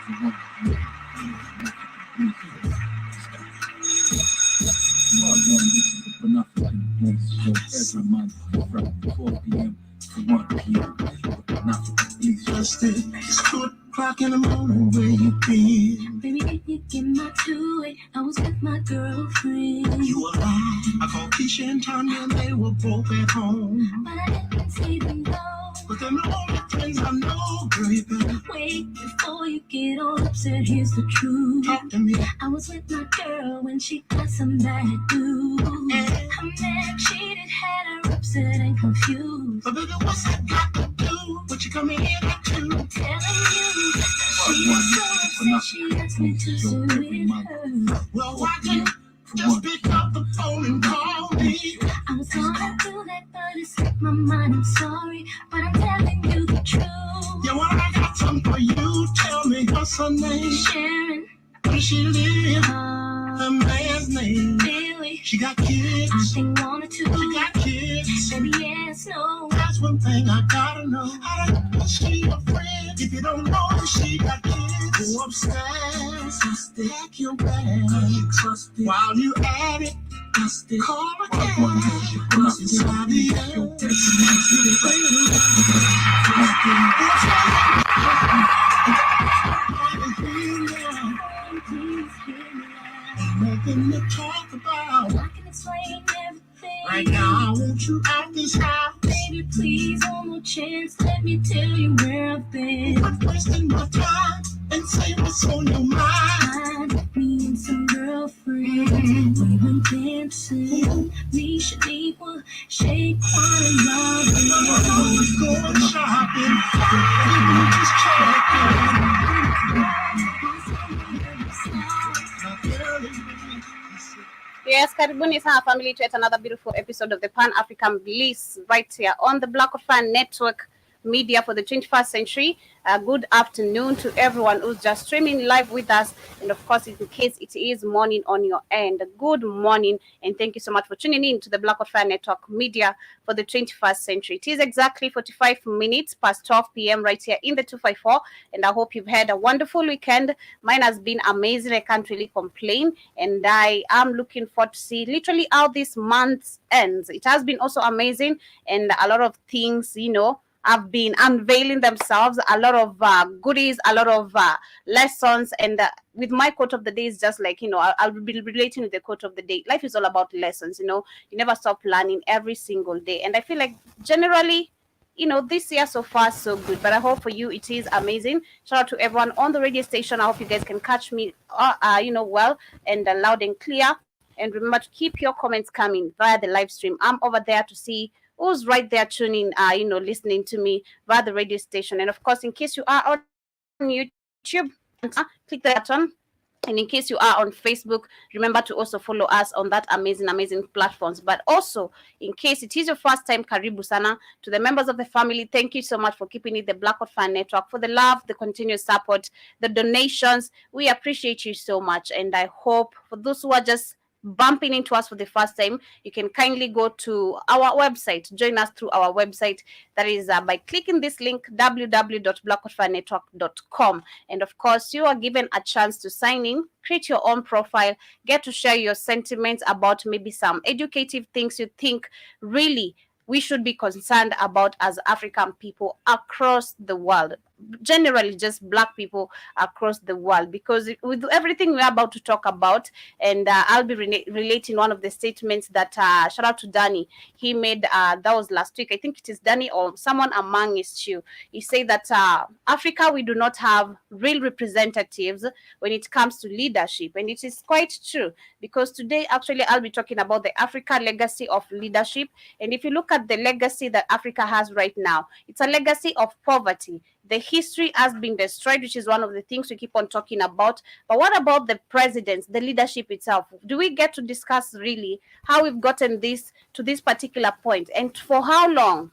Every month from 4 p.m. to 1 p.m. Just it's 2 o'clock in the morning. Where you been? Baby, can you get my to it? I was with my girlfriend. You were lying. I called Keisha and Tanya and they were both at home. But I didn't see them go. But they're the only friends I know, baby. Wait, before you get all upset, here's the truth. Talk to me. I was with my girl when she got some bad news. Her man cheated, had her upset and confused. But baby, what's that got to do? What you coming here to do? Telling you, she was so upset, she asked me to sit with her. Well, why didn't you just pick up the phone and call me? I was gonna do that, but it slipped my mind. I'm sorry, but I'm telling you the truth. Yeah, well, I got something for you. Tell me what's her name? Sharon. Where does she live? Her man's name. Billy. She got kids. I think 1 or 2. She got kids. Maybe yes, no. That's one thing I gotta know. How the hell is she a friend? If you don't know if she got kids, go upstairs and stack your bag. While you at it, call a cab. Inside the nothing to talk about. I can explain everything. Right now, I want you out this house. Baby, please, one more chance. Let me tell you where I've been. I'm wasting my time and say what's on your mind. Me and some girlfriends, we went dancing. Me, Shaniqua, Shake, love. I'm going shopping. You just checking. Yes, karibuni sana family to yet another beautiful episode of the Pan-African Bliss right here on the Bliss-Africa Network Media for the 21st century. Good afternoon to everyone who's just streaming live with us, and of course, in case it is morning on your end, good morning, and thank you so much for tuning in to the Bliss-Africa Network Media for the 21st century. It is exactly 45 minutes past 12 p.m. right here in the 254, and I hope you've had a wonderful weekend. Mine has been amazing. I can't really complain, and I am looking forward to see literally how this month ends. It has been also amazing, and a lot of things, have been unveiling themselves, a lot of goodies, a lot of lessons. And with my quote of the day is just like, I'll be relating with the quote of the day. Life is all about lessons, you never stop learning every single day. And I feel like generally, this year so far so good, but I hope for you it is amazing. Shout out to everyone on the radio station. I hope you guys can catch me, well and loud and clear. And remember to keep your comments coming via the live stream. I'm over there to see who's right there tuning, listening to me via the radio station. And of course, in case you are on YouTube, click that button. And in case you are on Facebook, remember to also follow us on that amazing platforms. But also, in case it is your first time, karibu sana. To the members of the family, thank you so much for keeping it the Bliss-Africa Network, for the love, the continuous support, the donations. We appreciate you so much. And I hope for those who are just bumping into us for the first time, you can kindly go to our website, join us through our website. That is by clicking this link, www.blackwaterfirenetwork.com. And of course, you are given a chance to sign in, create your own profile, get to share your sentiments about maybe some educative things you think really we should be concerned about as African people across the world. Generally just Black people across the world, because with everything we're about to talk about, and I'll be relating one of the statements that shout out to Danny, he made that was last week. I think it is Danny or someone amongst you. He said that Africa, we do not have real representatives when it comes to leadership, and it is quite true, because today actually I'll be talking about the Africa legacy of leadership. And if you look at the legacy that Africa has right now, it's a legacy of poverty. The history has been destroyed, which is one of the things we keep on talking about. But what about the presidents, the leadership itself? Do we get to discuss really how we've gotten this to this particular point? And for how long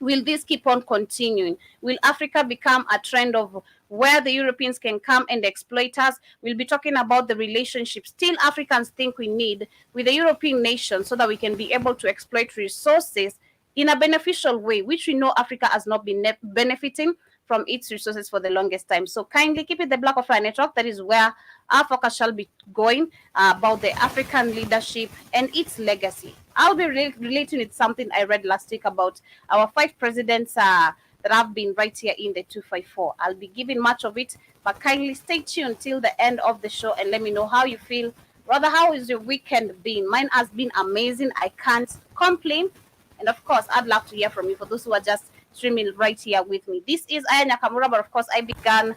will this keep on continuing? Will Africa become a trend of where the Europeans can come and exploit us? We'll be talking about the relationship still Africans think we need with the European nations so that we can be able to exploit resources in a beneficial way, which we know Africa has not been benefiting from its resources for the longest time. So kindly keep it the Black of Fire Network. That is where our focus shall be going about the African leadership and its legacy. I'll be relating with something I read last week about our 5 presidents that have been right here in the 254. I'll be giving much of it, but kindly stay tuned till the end of the show and let me know how you feel. Rather, how is your weekend been? Mine has been amazing. I can't complain. And of course, I'd love to hear from you for those who are just streaming right here with me. This is Aya Nakamura, but of course, I began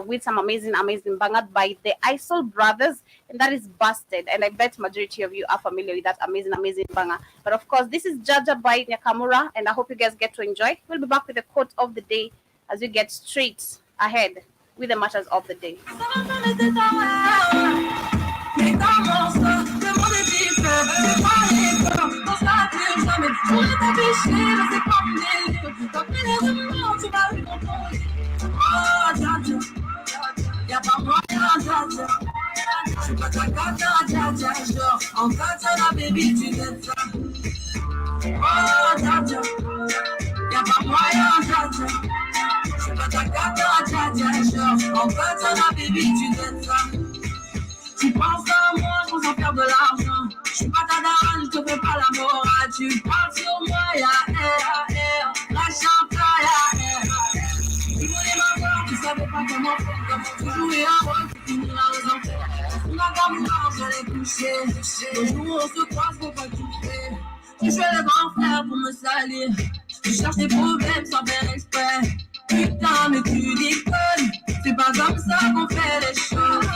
with some amazing bangad by the Isol brothers, and that is Busted. And I bet majority of you are familiar with that amazing banger. But of course, this is Jaja by Nakamura, and I hope you guys get to enjoy. We'll be back with the quote of the day as we get straight ahead with the matters of the day. Tu penses à moi pour s'en faire de l'argent. Je suis pas ta daronne, je te fais pas la morale. Tu parles sur moi, ya la chanteur, Tu voulais m'avoir, tu savais pas comment faire. Tu jouais un rôle, tu finiras aux enfers. On a d'amour, je l'ai couché. Le jour où on se croise, faut pas toucher. Tu fais le grand frère pour me salir. Tu cherches des problèmes sans faire exprès. Putain, mais tu déconnes. C'est pas comme ça qu'on fait les choses.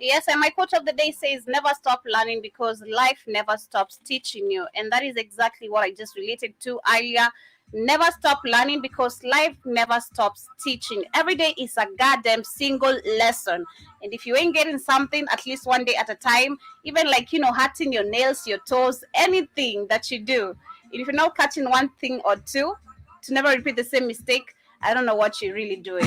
Yes, and my quote of the day says, never stop learning because life never stops teaching you. And that is exactly what I just related to earlier. Never stop learning because life never stops teaching. Every day is a goddamn single lesson. And if you ain't getting something, at least one day at a time, even like, hurting your nails, your toes, anything that you do, if you're not catching one thing or two, to never repeat the same mistake, I don't know what you're really doing.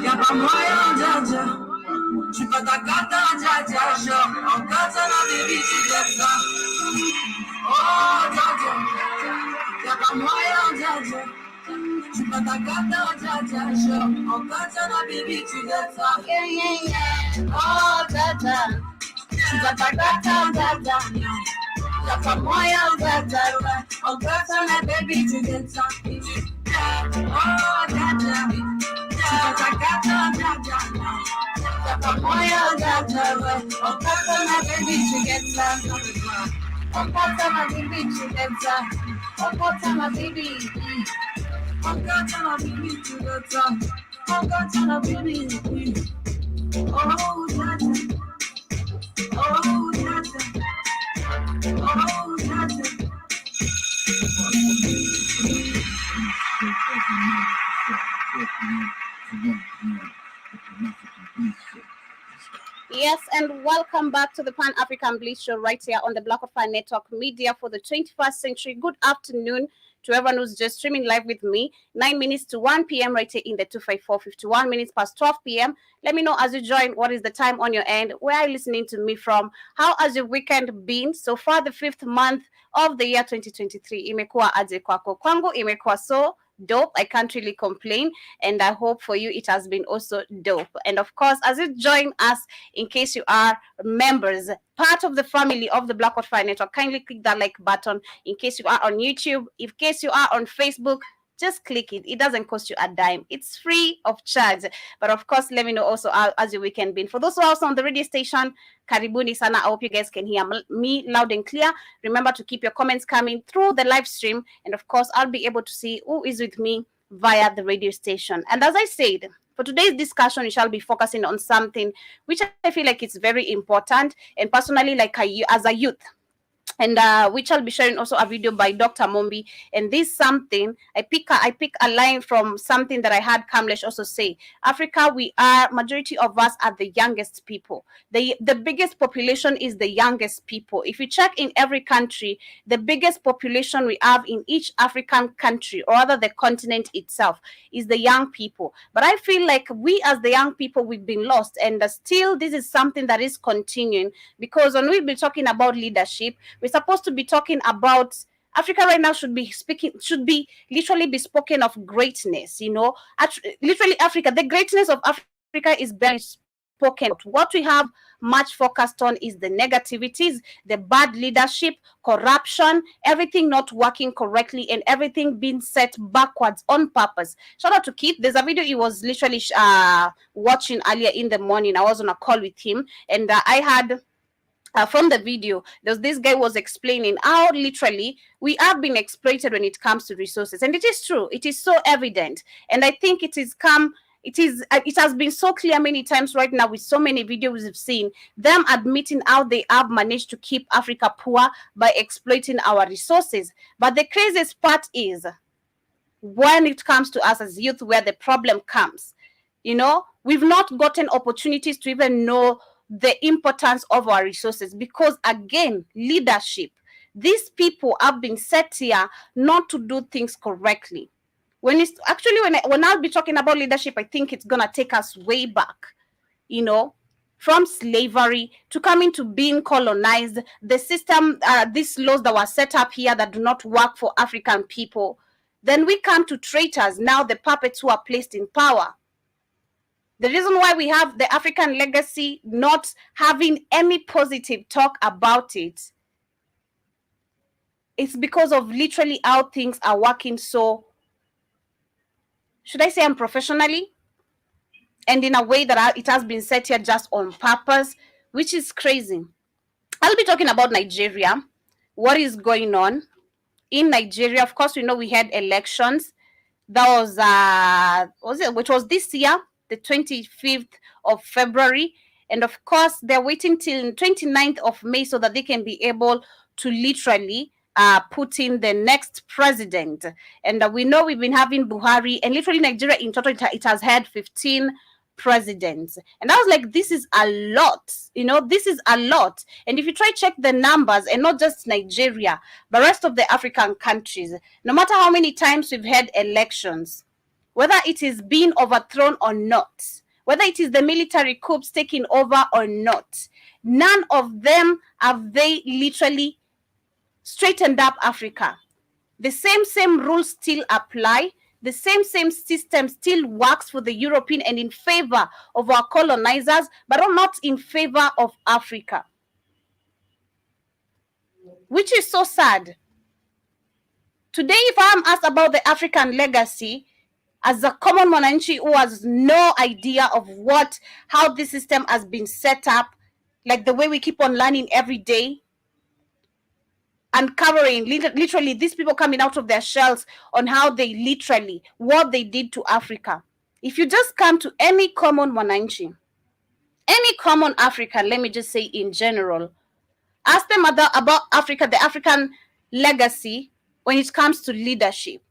Y'a pas moyen, Jaja. J'suis pas ta cata, Jaja. Genre, en cata, la baby, tu fais ça. Oh, Jaja. Y'a pas moyen, Jaja. J'suis pas ta cata, Jaja. Genre, en cata, la baby, tu fais ça. Oh, Jaja. J'suis pas ta cata, Jaja. Y'a pas moyen, Jaja. En cata, la baby, tu fais ça. Oh, Jaja. Yes, and welcome back to the Pan-African Bliss Show right here on the Black of Fire Network Media for the 21st century. Good afternoon to everyone who's just streaming live with me. 9 minutes to 1 p.m. right here in the 254, 51 minutes past 12 p.m. Let me know as you join what is the time on your end. Where are you listening to me from? How has your weekend been? So far, the 5th month of the year 2023. Imekuwa aje kwako? Kwangu imekuwa so dope. I can't really complain, and I hope for you it has been also dope. And of course, as you join us, in case you are members, part of the family of the Black Fire Network, kindly click that like button. In case you are on YouTube, in case you are on Facebook, just click it. It doesn't cost you a dime. It's free of charge. But of course, let me know also how has your weekend been. For those who are also on the radio station, karibuni sana. I hope you guys can hear me loud and clear. Remember to keep your comments coming through the live stream. And of course, I'll be able to see who is with me via the radio station. And as I said, for today's discussion, we shall be focusing on something which I feel like it's very important. And personally, like as a youth, and we shall be sharing also a video by Dr. Mombi. And this something I pick a line from something that I had Kamlesh also say. Africa, majority of us are the youngest people. The biggest population is the youngest people. If you check in every country, the biggest population we have in each African country, or rather the continent itself, is the young people. But I feel like we as the young people, we've been lost, and still this is something that is continuing, because when we'll be talking about leadership, we're supposed to be talking about Africa right now should be literally be spoken of greatness, you know. Literally Africa, the greatness of Africa is barely spoken about. What we have much focused on is the negativities, the bad leadership, corruption, everything not working correctly, and everything being set backwards on purpose. Shout out to Keith. There's a video he was literally watching earlier in the morning. I was on a call with him, and I had from the video, this guy was explaining how literally we have been exploited when it comes to resources, and it is true. It is so evident, and I think it has been so clear many times right now with so many videos we've seen them admitting how they have managed to keep Africa poor by exploiting our resources. But the craziest part is when it comes to us as youth, where the problem comes. You know, we've not gotten opportunities to even know the importance of our resources because, again, leadership. These people have been set here not to do things correctly. When I'll be talking about leadership, I think it's gonna take us way back, you know, from slavery to coming to being colonized, the system, these laws that were set up here that do not work for African people. Then we come to traitors, now the puppets who are placed in power. The reason why we have the African legacy not having any positive talk about it is because of literally how things are working so, should I say, unprofessionally, and in a way that it has been set here just on purpose, which is crazy. I'll be talking about Nigeria, what is going on in Nigeria. Of course, we know we had elections. That which was this year, the 25th of February. And of course, they're waiting till 29th of May so that they can be able to literally put in the next president. And we know we've been having Buhari, and literally Nigeria in total, it has had 15 presidents. And I was like, this is a lot, you know, this is a lot. And if you try check the numbers, and not just Nigeria, but rest of the African countries, no matter how many times we've had elections, whether it is being overthrown or not, whether it is the military coups taking over or not, none of them have they literally straightened up Africa. The same rules still apply. The same system still works for the European and in favor of our colonizers, but not in favor of Africa, which is so sad. Today, if I'm asked about the African legacy, as a common mwananchi who has no idea of how this system has been set up, like the way we keep on learning every day, uncovering literally these people coming out of their shells on how they literally, what they did to Africa. If you just come to any common mwananchi, any common African, let me just say in general, ask them about Africa, the African legacy when it comes to leadership.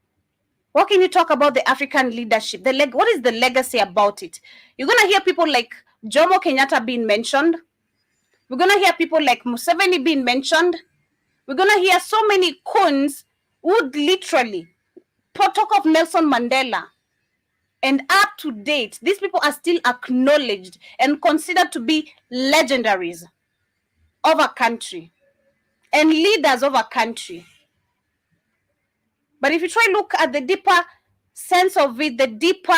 What can you talk about the African leadership? What is the legacy about it? You're going to hear people like Jomo Kenyatta being mentioned. We're going to hear people like Museveni being mentioned. We're going to hear so many coons who literally talk of Nelson Mandela. And up to date, these people are still acknowledged and considered to be legendaries of a country and leaders of a country. But if you try to look at the deeper sense of it, the deeper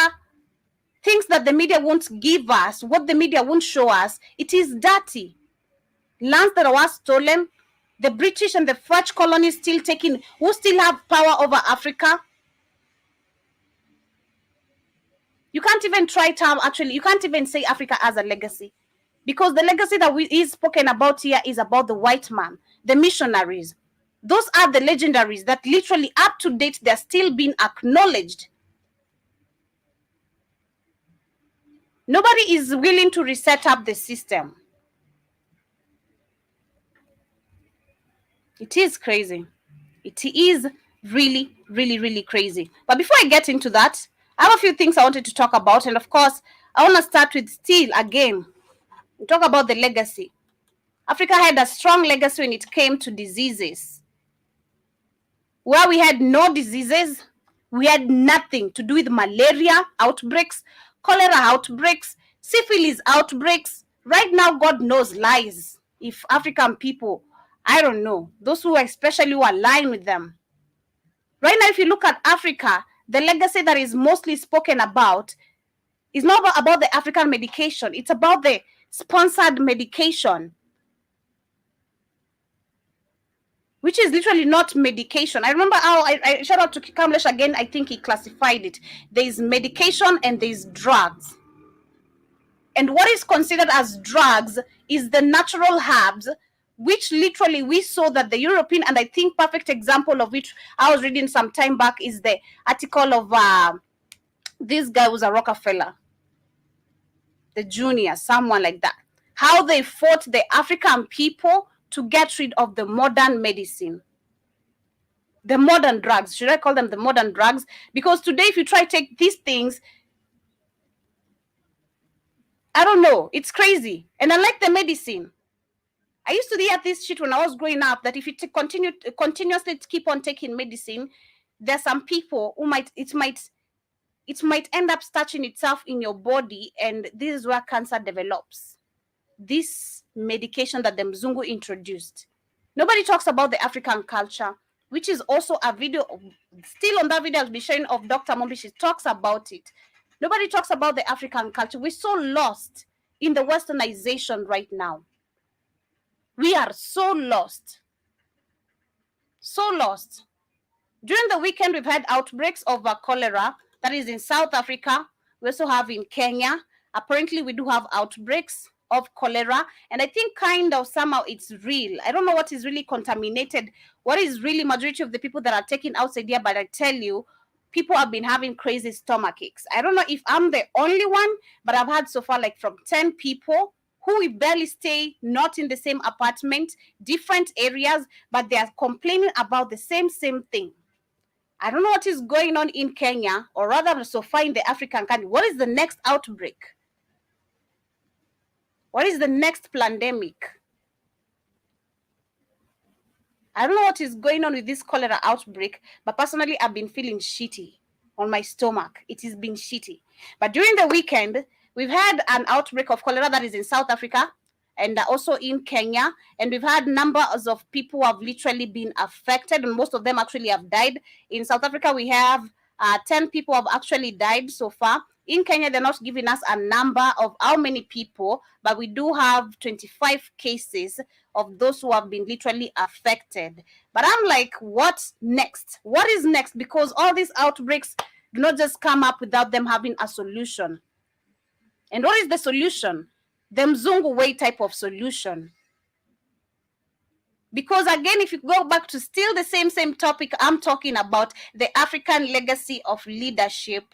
things that the media won't give us, what the media won't show us, it is dirty. Lands that were stolen, the British and the French colonies who still have power over Africa. You can't even you can't even say Africa has a legacy. Because the legacy that is spoken about here is about the white man, the missionaries. Those are the legendaries that literally up to date, they're still being acknowledged. Nobody is willing to reset up the system. It is crazy. It is really, really, really crazy. But before I get into that, I have a few things I wanted to talk about. And of course, I want to start with still again, talk about the legacy. Africa had a strong legacy when it came to diseases. Where we had no diseases, we had nothing to do with malaria outbreaks, cholera outbreaks, syphilis outbreaks. Right now, God knows lies if African people I don't know. Those who especially who align with them. Right now, if you look at Africa, the legacy that is mostly spoken about is not about the African medication. It's about the sponsored medication, which is literally not medication. I remember how I shout out to Kamlesh again. I think he classified it. There is medication and there is drugs. And what is considered as drugs is the natural herbs, which literally we saw that the European, and I think perfect example of which I was reading some time back is the article of this guy was a Rockefeller, the junior, someone like that. How they fought the African people to get rid of the modern medicine. The modern drugs. Should I call them the modern drugs? Because today, if you try to take these things, I don't know, it's crazy. And I like the medicine. I used to hear this shit when I was growing up that if you continuously keep on taking medicine, there's some people who it might end up starching itself in your body, and this is where cancer develops. This medication that the Mzungu introduced. Nobody talks about the African culture, which is also a video. Still on that video I'll be sharing of Dr. Mombi. She talks about it. Nobody talks about the African culture. We're so lost in the westernization right now. We are so lost. So lost. During the weekend, we've had outbreaks of cholera. That is in South Africa. We also have in Kenya. Apparently, we do have outbreaks of cholera. And I think kind of somehow it's real. I don't know what is really contaminated. What is really majority of the people that are taking outside here. But I tell you, people have been having crazy stomach aches. I don't know if I'm the only one, but I've had so far like from 10 people who we barely stay, not in the same apartment, different areas, but they are complaining about the same thing. I don't know what is going on in Kenya, or rather so far in the African country. What is the next outbreak? What is the next pandemic? I don't know what is going on with this cholera outbreak, but personally, I've been feeling shitty on my stomach. It has been shitty. But during the weekend, we've had an outbreak of cholera that is in South Africa and also in Kenya. And we've had numbers of people who have literally been affected, and most of them actually have died. In South Africa, we have 10 people have actually died so far. In Kenya, they're not giving us a number of how many people, but we do have 25 cases of those who have been literally affected. But I'm like, what's next? What is next? Because all these outbreaks do not just come up without them having a solution. And what is the solution? The Mzungu way type of solution. Because again, if you go back to still the same topic, I'm talking about the African legacy of leadership.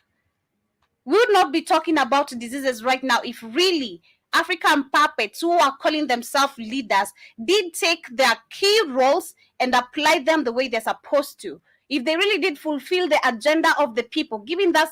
We would not be talking about diseases right now if really African puppets who are calling themselves leaders did take their key roles and apply them the way they're supposed to. If they really did fulfill the agenda of the people, giving us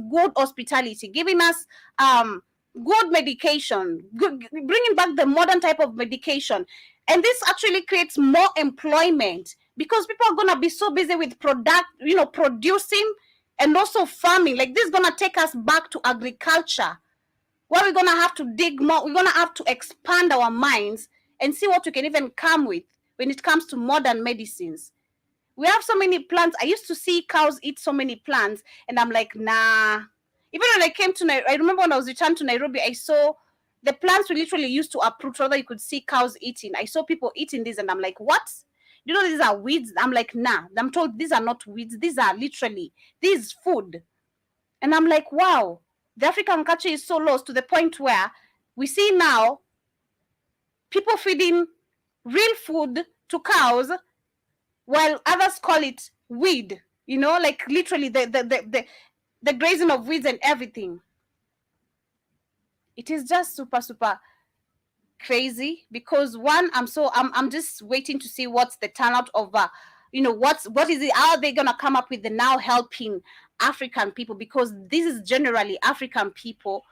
good hospitality, giving us good medication, bringing back the modern type of medication. And this actually creates more employment because people are going to be so busy with producing and also farming. Like this is going to take us back to agriculture, where we're going to have to dig more. We're going to have to expand our minds and see what we can even come with when it comes to modern medicines. We have so many plants. I used to see cows eat so many plants, and I'm like, nah. Even when I came to Nairobi, I remember when I was returned to Nairobi, I saw the plants we literally used to uproot, rather you could see cows eating. I saw people eating this, and I'm like, what? You know, these are weeds. I'm like, nah. I'm told these are not weeds. These are literally, this is food. And I'm like, wow, the African culture is so lost to the point where we see now people feeding real food to cows while others call it weed, like literally the grazing of weeds and everything. It is just super crazy because one, I'm just waiting to see what's the turnout of what is it, how are they gonna come up with the now helping African people, because this is generally African people,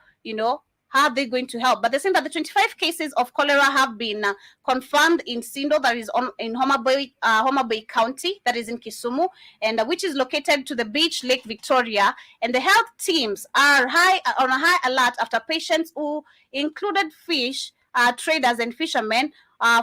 how are they going to help? But they're saying that the 25 cases of cholera have been confirmed in Sindo, that is in Homa Bay County, that is in Kisumu, and which is located to the beach, Lake Victoria. And the health teams are on a high alert after patients who included fish traders and fishermen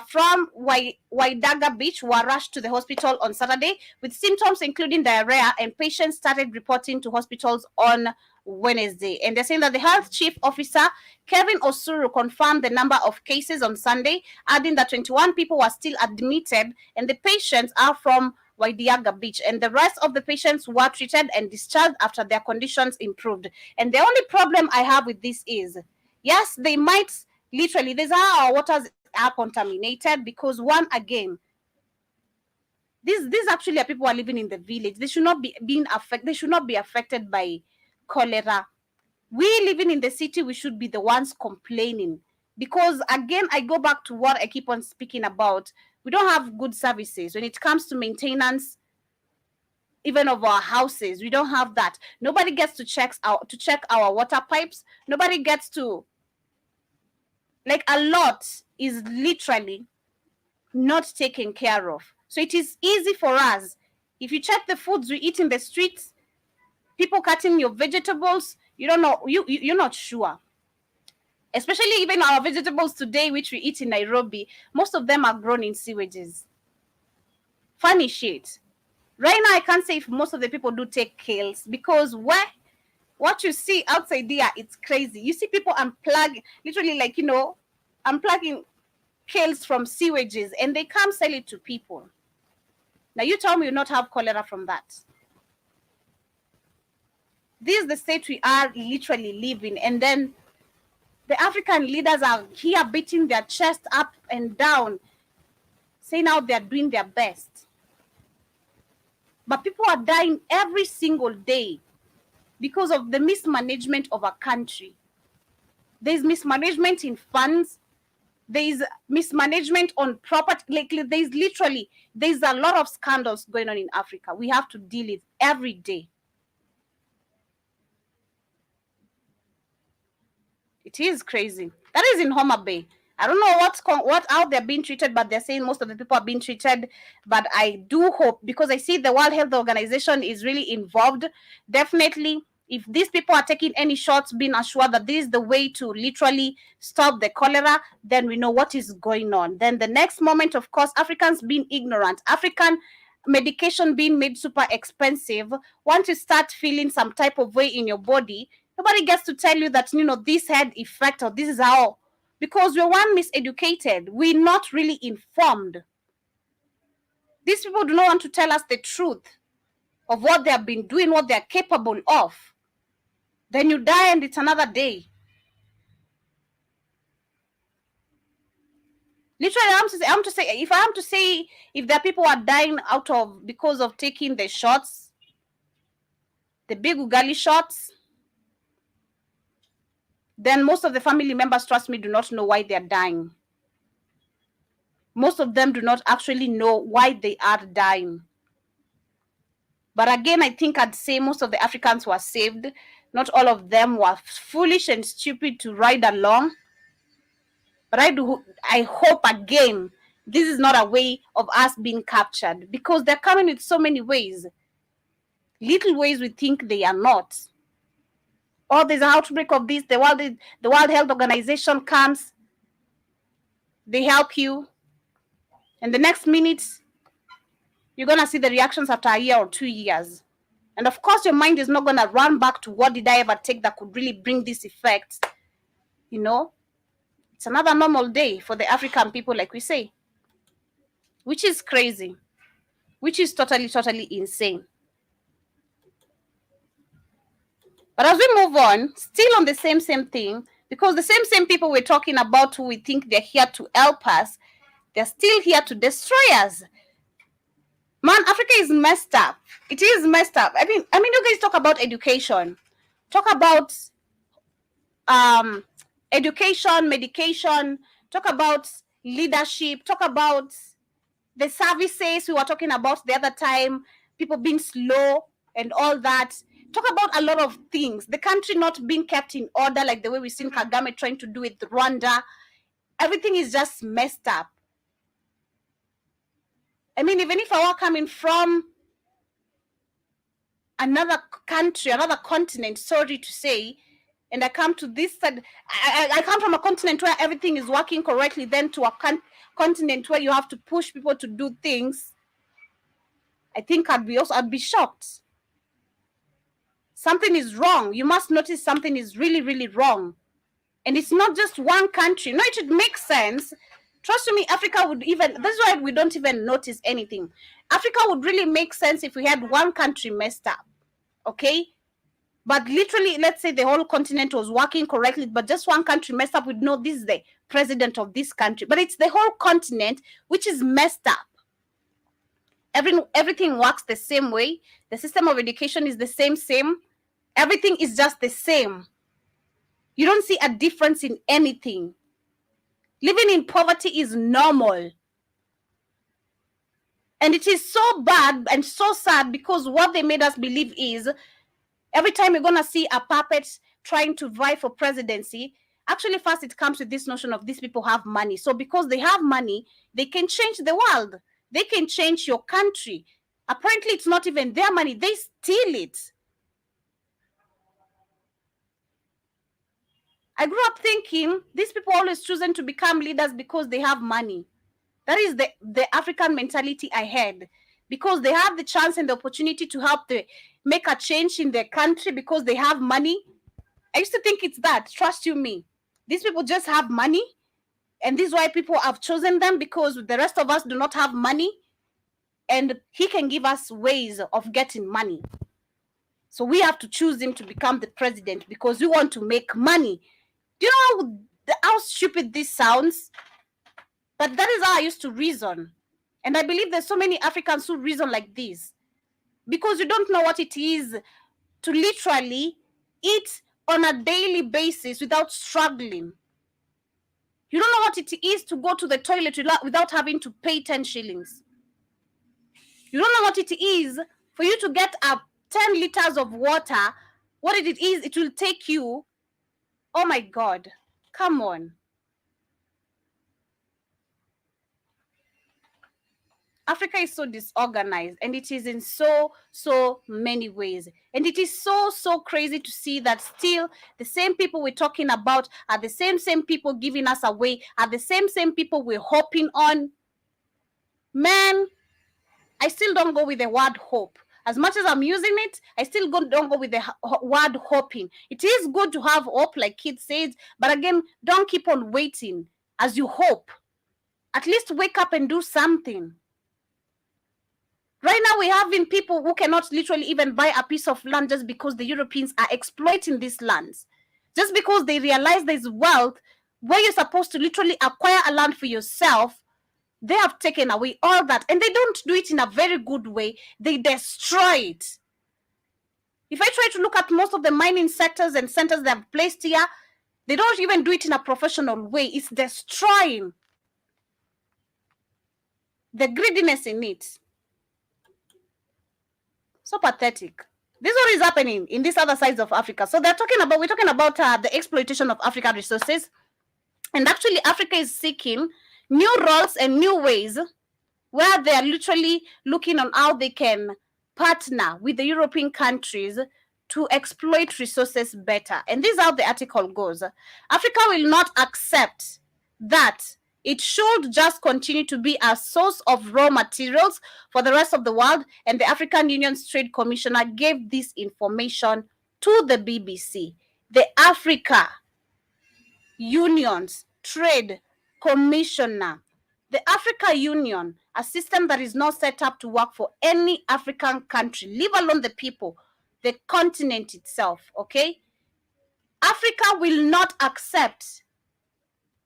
from Waidaga Beach were rushed to the hospital on Saturday with symptoms including diarrhea, and patients started reporting to hospitals on Wednesday. And they're saying that the health chief officer, Kevin Osuru, confirmed the number of cases on Sunday, adding that 21 people were still admitted, and the patients are from Waidiaga Beach, and the rest of the patients were treated and discharged after their conditions improved. And the only problem I have with this is, yes, they might literally, these are our waters are contaminated because, one, again, these actually are people who are living in the village. They should not be being affected. They should not be affected by cholera. We living in the city, we should be the ones complaining, because again, I go back to what I keep on speaking about. We don't have good services when it comes to maintenance, even of our houses. We don't have that. Nobody gets to check our water pipes. Nobody gets to, like, a lot is literally not taken care of. So it is easy for us. If you check the foods we eat in the streets, people cutting your vegetables, you don't know, you're not sure. Especially even our vegetables today, which we eat in Nairobi, most of them are grown in sewages. Funny shit. Right now, I can't say if most of the people do take kales, because what you see outside there, it's crazy. You see people unplug, literally, like, unplugging kales from sewages, and they come sell it to people. Now you tell me you not have cholera from that. This is the state we are literally living, and then the African leaders are here beating their chest up and down, saying how they're doing their best. But people are dying every single day because of the mismanagement of our country. There's mismanagement in funds. There's mismanagement on property. Like, there's a lot of scandals going on in Africa. We have to deal with every day. It is crazy. That is in Homa Bay. I don't know how they're being treated, but they're saying most of the people are being treated. But I do hope, because I see the World Health Organization is really involved. Definitely, if these people are taking any shots, being assured that this is the way to literally stop the cholera, then we know what is going on. Then the next moment, of course, Africans being ignorant, African medication being made super expensive. Once you start feeling some type of way in your body, nobody gets to tell you that, this had effect or this is how, because we're miseducated. We're not really informed. These people do not want to tell us the truth of what they have been doing, what they're capable of. Then you die and it's another day. Literally, if there are people who are dying because of taking the shots, the big ugali shots, then most of the family members, trust me, do not know why they're dying. Most of them do not actually know why they are dying. But again, I think I'd say most of the Africans were saved. Not all of them were foolish and stupid to ride along. But I hope, again, this is not a way of us being captured, because they're coming with so many ways. Little ways we think they are not. Or there's an outbreak of this, the World Health Organization comes, they help you, and the next minute, you're going to see the reactions after a year or 2 years. And of course, your mind is not going to run back to what did I ever take that could really bring this effect. It's another normal day for the African people, like we say, which is crazy, which is totally, totally insane. But as we move on, still on the same thing, because the same people we're talking about who we think they're here to help us, they're still here to destroy us. Man, Africa is messed up. It is messed up. I mean, you guys talk about education. Talk about education, medication. Talk about leadership. Talk about the services we were talking about the other time. People being slow and all that. Talk about a lot of things. The country not being kept in order, like the way we've seen Kagame trying to do with Rwanda. Everything is just messed up. I mean, even if I were coming from another country, another continent, sorry to say, and I come to this side. I come from a continent where everything is working correctly, then to a continent where you have to push people to do things. I think I'd be shocked. Something is wrong. You must notice something is really, really wrong. And it's not just one country. No, it should make sense. Trust me, Africa would even, that's why we don't even notice anything. Africa would really make sense if we had one country messed up. Okay? But literally, let's say the whole continent was working correctly, but just one country messed up, we'd know this is the president of this country. But it's the whole continent which is messed up. Everything works the same way. The system of education is the same. Everything is just the same. You don't see a difference in anything. Living in poverty is normal. And it is so bad and so sad because what they made us believe is every time you're going to see a puppet trying to vie for presidency, actually first it comes with this notion of these people have money. So because they have money, they can change the world. They can change your country. Apparently it's not even their money. They steal it. I grew up thinking these people always chosen to become leaders because they have money. That is the African mentality I had. Because they have the chance and the opportunity to help make a change in their country because they have money. I used to think it's that. Trust you me. These people just have money. And this is why people have chosen them, because the rest of us do not have money. And he can give us ways of getting money. So we have to choose him to become the president because we want to make money. Do you know how stupid this sounds? But that is how I used to reason. And I believe there's so many Africans who reason like this. Because you don't know what it is to literally eat on a daily basis without struggling. You don't know what it is to go to the toilet without having to pay 10 shillings. You don't know what it is for you to get 10 liters of water. What it is, it will take you. Oh my God, come on. Africa is so disorganized, and it is in so many ways. And it is so crazy to see that still the same people we're talking about are the same people giving us away, are the same people we're hoping on. Man, I still don't go with the word hope. As much as I'm using it, I still don't go with the word hoping. It is good to have hope, like kids said, but again, don't keep on waiting as you hope. At least wake up and do something. Right now, we're having people who cannot literally even buy a piece of land just because the Europeans are exploiting these lands. Just because they realize there's wealth where you're supposed to literally acquire a land for yourself, they have taken away all that. And they don't do it in a very good way. They destroy it. If I try to look at most of the mining sectors and centers they have placed here, they don't even do it in a professional way. It's destroying the greediness in it. So pathetic. This is what is happening in these other sides of Africa. So we're talking about the exploitation of African resources. And actually, Africa is seeking new roles and new ways where they are literally looking on how they can partner with the European countries to exploit resources better. And this is how the article goes. Africa will not accept that it should just continue to be a source of raw materials for the rest of the world. And the African Union's Trade Commissioner gave this information to the BBC. The Africa Union's Trade Commissioner. The Africa Union, a system that is not set up to work for any African country, leave alone the people, the continent itself, okay? Africa will not accept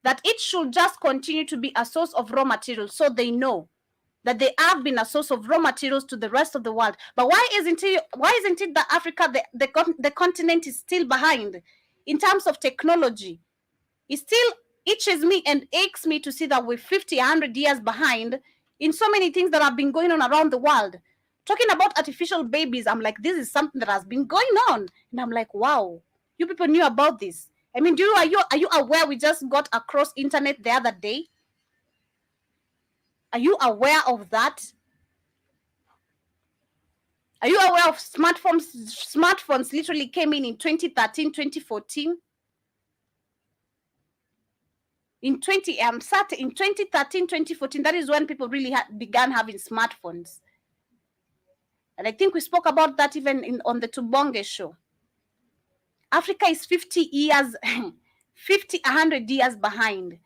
that it should just continue to be a source of raw materials, so they know that they have been a source of raw materials to the rest of the world. But why isn't it that Africa, the continent, is still behind in terms of technology? It still itches me and aches me to see that we're 50, 100 years behind in so many things that have been going on around the world. Talking about artificial babies, I'm like, this is something that has been going on. And I'm like, wow, you people knew about this. I mean, are you aware we just got across internet the other day? Are you aware of that? Are you aware of smartphones? Smartphones literally came in 2013, 2014. In 2013, 2014, that is when people really began having smartphones. And I think we spoke about that even on the Tubonge show. Africa is 50 years, 100 years behind.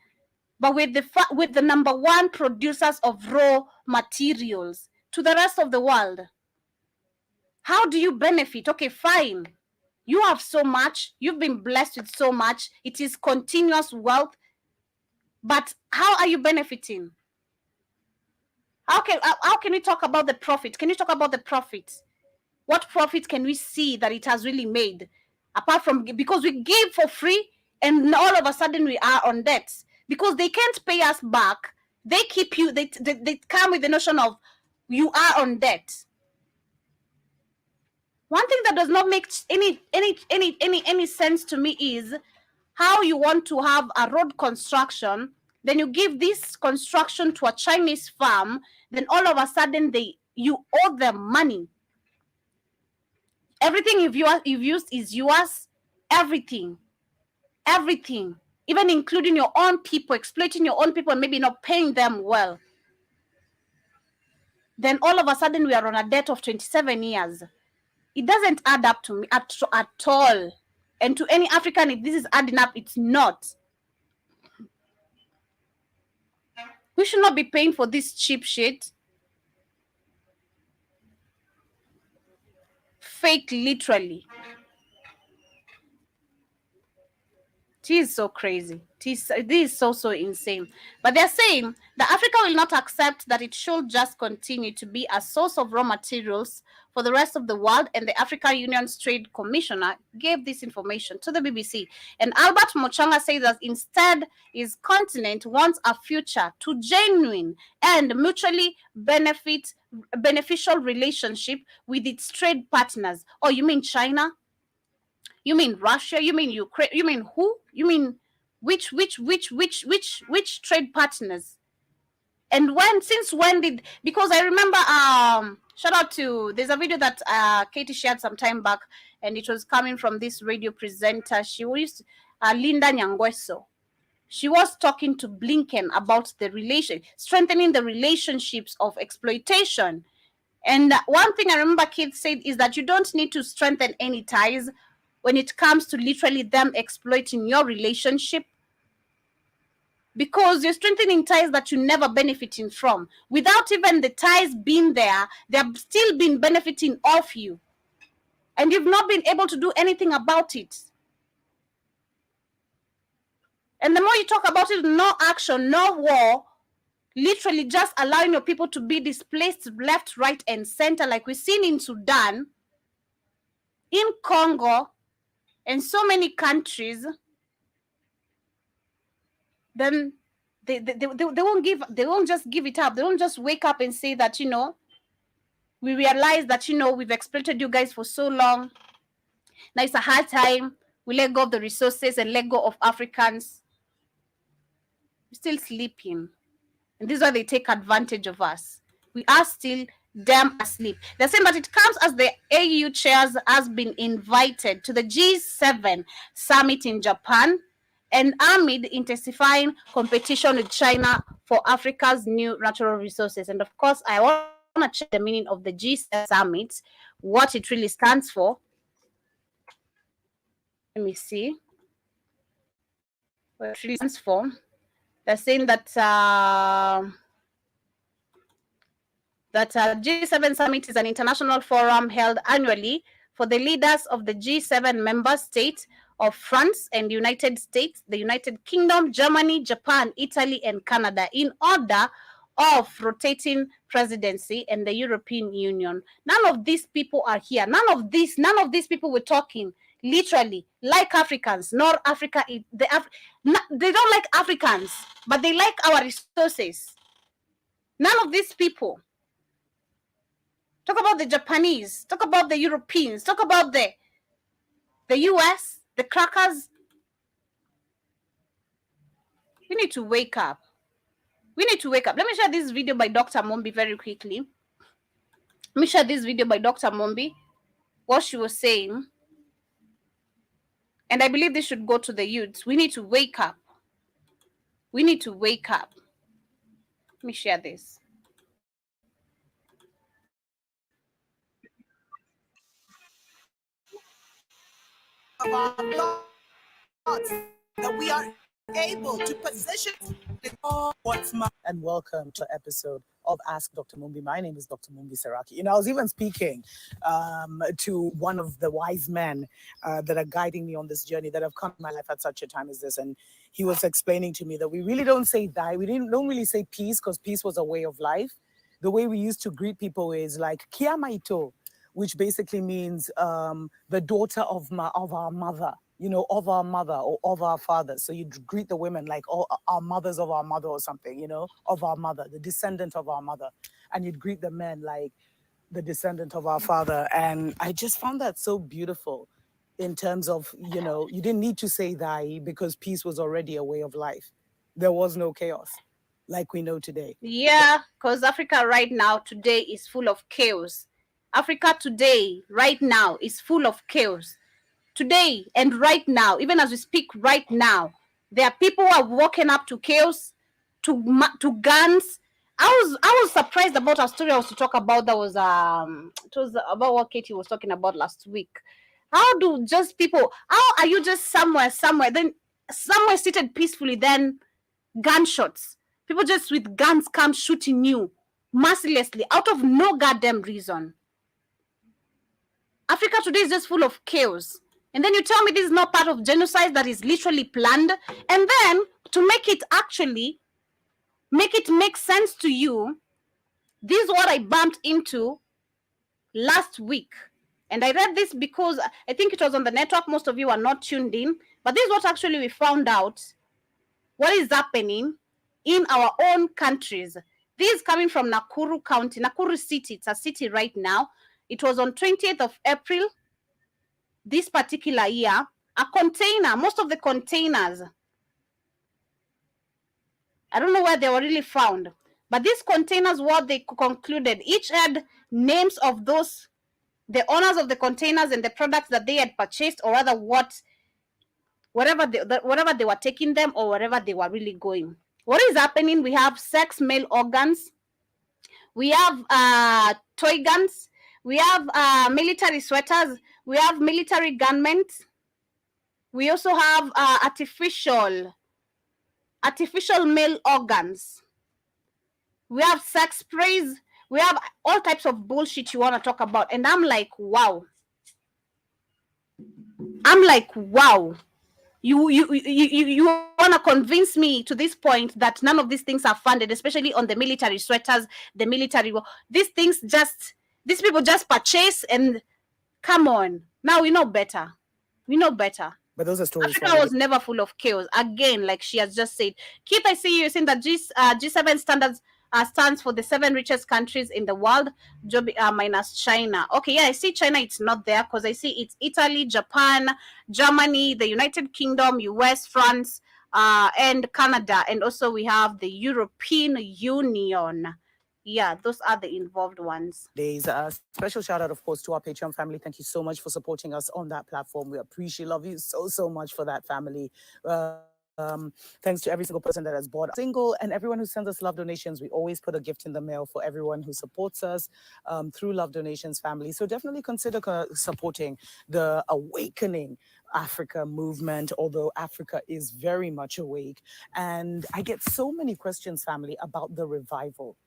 But with the number one producers of raw materials to the rest of the world. How do you benefit? Okay, fine. You have so much. You've been blessed with so much. It is continuous wealth. But how are you benefiting? How can we talk about the profit? Can you talk about the profit? What profit can we see that it has really made? Apart from because we give for free and all of a sudden we are on debts because they can't pay us back. They keep you, they come with the notion of you are on debt. One thing that does not make any sense to me is how you want to have a road construction, then you give this construction to a Chinese firm, then all of a sudden you owe them money. Everything you've used is yours. Everything, even including your own people, exploiting your own people and maybe not paying them well. Then all of a sudden we are on a debt of 27 years. It doesn't add up to me at all. And to any African, if this is adding up, it's not. We should not be paying for this cheap shit. Fake, literally. It is so crazy. This is so insane. But they're saying that Africa will not accept that it should just continue to be a source of raw materials for the rest of the world. And the African Union's Trade Commissioner gave this information to the BBC. And Albert Mochanga says that instead his continent wants a future to genuine and mutually beneficial relationship with its trade partners. Oh, you mean China? You mean Russia? You mean Ukraine? You mean who? You mean which trade partners? And since when did, because I remember, shout out to, there's a video that Katie shared some time back, and it was coming from this radio presenter. She was Linda Nyangweso. She was talking to Blinken about the strengthening the relationships of exploitation. And one thing I remember kids said is that you don't need to strengthen any ties when it comes to literally them exploiting your relationship, because you're strengthening ties that you're never benefiting from. Without even the ties being there, they've still been benefiting off you. And you've not been able to do anything about it. And the more you talk about it, no action, no war, literally just allowing your people to be displaced left, right, and center, like we've seen in Sudan, in Congo, and so many countries. Then they won't just give it up. They won't just wake up and say that, we realize that, we've exploited you guys for so long. Now it's a hard time. We let go of the resources and let go of Africans. We're still sleeping. And this is why they take advantage of us. We are still damn asleep. They're saying that it comes as the AU chairs has been invited to the G7 summit in Japan, and amid intensifying competition with China for Africa's new natural resources. And of course, I want to check the meaning of the G7 summit, what it really stands for. Let me see what it really stands for. They're saying that G7 Summit is an international forum held annually for the leaders of the G7 member states of France and the United States, the United Kingdom, Germany, Japan, Italy, and Canada, in order of rotating presidency and the European Union. None of these people are here. None of these people were talking literally like Africans, nor Africa. They don't like Africans, but they like our resources. None of these people. Talk about the Japanese, talk about the Europeans, talk about the US, the crackers. We need to wake up. We need to wake up. Let me share this video by Dr. Mombi very quickly. Let me share this video by Dr. Mombi, what she was saying. And I believe this should go to the youths. We need to wake up. We need to wake up. Let me share this. Of our thoughts that we are able to position what's my and welcome to episode of Ask Dr. Mumbi. My name is Dr. Mumbi Saraki. I was even speaking to one of the wise men that are guiding me on this journey that have come in my life at such a time as this, and he was explaining to me that we really don't say die. We don't really say peace, because peace was a way of life. The way we used to greet people is like Kia Maito, which basically means the daughter of our mother, of our mother or of our father. So you greet the women like, oh, our mothers of our mother or something, of our mother, the descendant of our mother. And you'd greet the men like the descendant of our father. And I just found that so beautiful in terms of, you didn't need to say thy, because peace was already a way of life. There was no chaos like we know today. Yeah, because Africa right now, today, is full of chaos. Africa today, right now, is full of chaos. Today and right now, even as we speak right now, there are people who are walking up to chaos, to guns. I was surprised about a story I was to talk about. That was it was about what Katie was talking about last week. How do just people? How are you just somewhere, then somewhere seated peacefully, then gunshots? People just with guns come shooting you mercilessly out of no goddamn reason. Africa today is just full of chaos. And then you tell me this is not part of genocide that is literally planned. And then to make it make sense to you, this is what I bumped into last week. And I read this because I think it was on the network. Most of you are not tuned in. But this is what actually we found out. What is happening in our own countries. This is coming from Nakuru County, Nakuru City. It's a city right now. It was on 20th of April this particular year. A container, most of the containers, I don't know where they were really found, but these containers, what they concluded, each had names of the owners of the containers and the products that they had purchased, or rather whatever they were taking them, or wherever they were really going. What is happening? We have sex male organs, we have toy guns, we have military sweaters, we have military garments, we also have artificial male organs, we have sex sprays, we have all types of bullshit you want to talk about. And I'm like, wow. You want to convince me to this point that none of these things are funded, especially on the military sweaters, the military. These people just purchase, and come on. Now we know better. But those are stories. Africa was never full of chaos. Again, like she has just said. Keith, I see you saying that G7 stands for the 7 richest countries in the world, minus China. Okay, yeah, I see China, it's not there, because I see it's Italy, Japan, Germany, the United Kingdom, US, France, and Canada. And also we have the European Union. Yeah, those are the involved ones. Days. Special shout out, of course, to our Patreon family. Thank you so much for supporting us on that platform. We appreciate, love you so much for that, family. Thanks to every single person that has bought a single, and everyone who sends us love donations. We always put a gift in the mail for everyone who supports us through love donations, family. So definitely consider supporting the Awakening Africa movement, although Africa is very much awake. And I get so many questions, family, about the revival.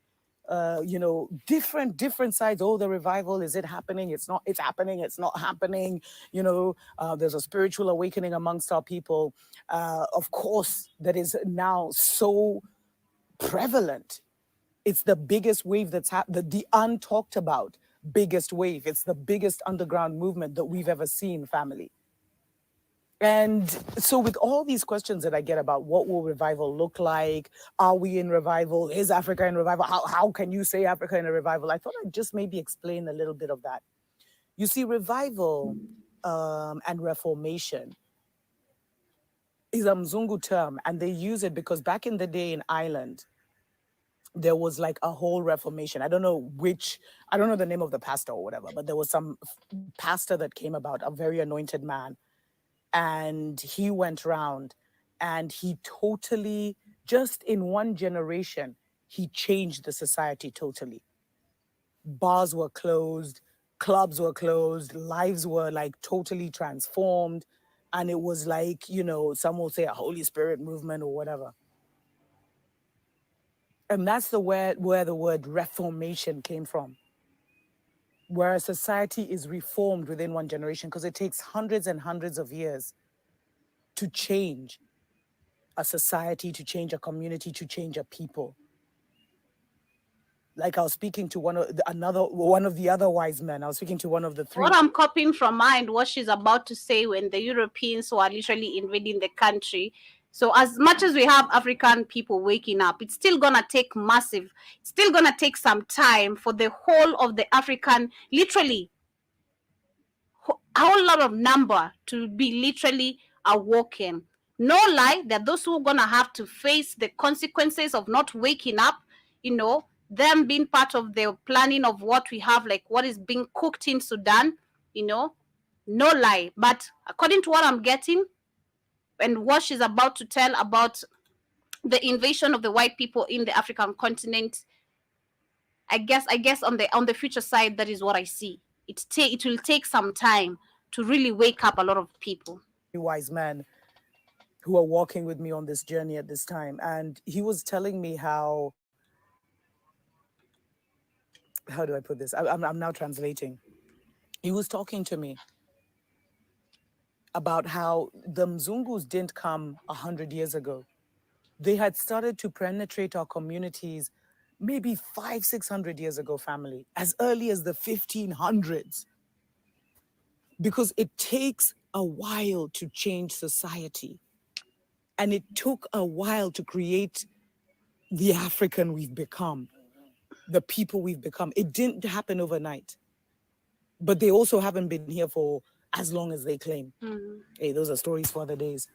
Different sides. Oh, the revival, is it happening? It's not, it's happening, it's not happening. There's a spiritual awakening amongst our people. Of course, that is now so prevalent. It's the biggest wave that's the untalked about biggest wave. It's the biggest underground movement that we've ever seen, family. And so with all these questions that I get about what will revival look like, are we in revival, is Africa in revival, how can you say Africa in a revival? I thought I'd just maybe explain a little bit of that. You see, revival and reformation is a Mzungu term, and they use it because back in the day in Ireland, there was like a whole reformation. I don't know the name of the pastor or whatever, but there was some pastor that came about, a very anointed man, and he went around and he totally, just in one generation, he changed the society totally. Bars were closed, clubs were closed, lives were like totally transformed. And it was like, some will say a Holy Spirit movement or whatever. And that's where the word reformation came from, where a society is reformed within one generation, because it takes hundreds and hundreds of years to change a society, to change a community, to change a people. Like I was speaking to one of the other wise men. I was speaking to one of the three. What I'm copying from mind, what she's about to say, when the Europeans were literally invading the country. So as much as we have African people waking up, it's still going to take some time for the whole of the African, literally, a whole lot of number to be literally awoken. No lie, there are those who are going to have to face the consequences of not waking up, them being part of the planning of what we have, like what is being cooked in Sudan, no lie. But according to what I'm getting and what she's about to tell about the invasion of the white people in the African continent, I guess on the future side, that is what I see. It will take some time to really wake up a lot of people. Wise men who are walking with me on this journey at this time, and he was telling me how do I put this? I'm now translating. He was talking to me about how the Mzungus didn't come 100 years ago. They had started to penetrate our communities maybe 500-600 years ago, family, as early as the 1500s. Because it takes a while to change society. And it took a while to create the African we've become, the people we've become. It didn't happen overnight. But they also haven't been here for as long as they claim. Mm-hmm. Hey, those are stories for other days.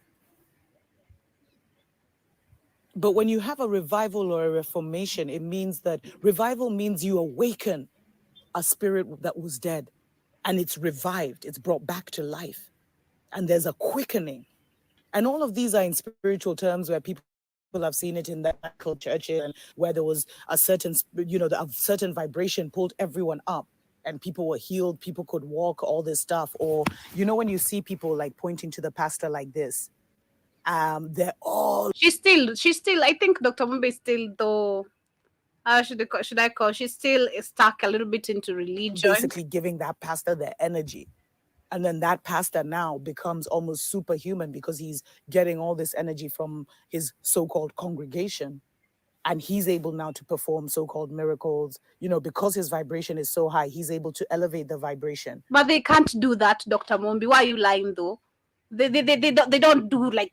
But when you have a revival or a reformation, it means that revival means you awaken a spirit that was dead, and it's revived, it's brought back to life. And there's a quickening. And all of these are in spiritual terms, where people have seen it in the churches, and where there was a certain, a certain vibration pulled everyone up, and people were healed, people could walk, all this stuff. Or, when you see people like pointing to the pastor like this, they're all... She's still, I think Dr. Mumbe is still, though, should I call, she's still stuck a little bit into religion. Basically giving that pastor their energy. And then that pastor now becomes almost superhuman, because he's getting all this energy from his so-called congregation. And he's able now to perform so-called miracles, because his vibration is so high, he's able to elevate the vibration. But they can't do that, Dr. Mumbi. Why are you lying, though? They don't do like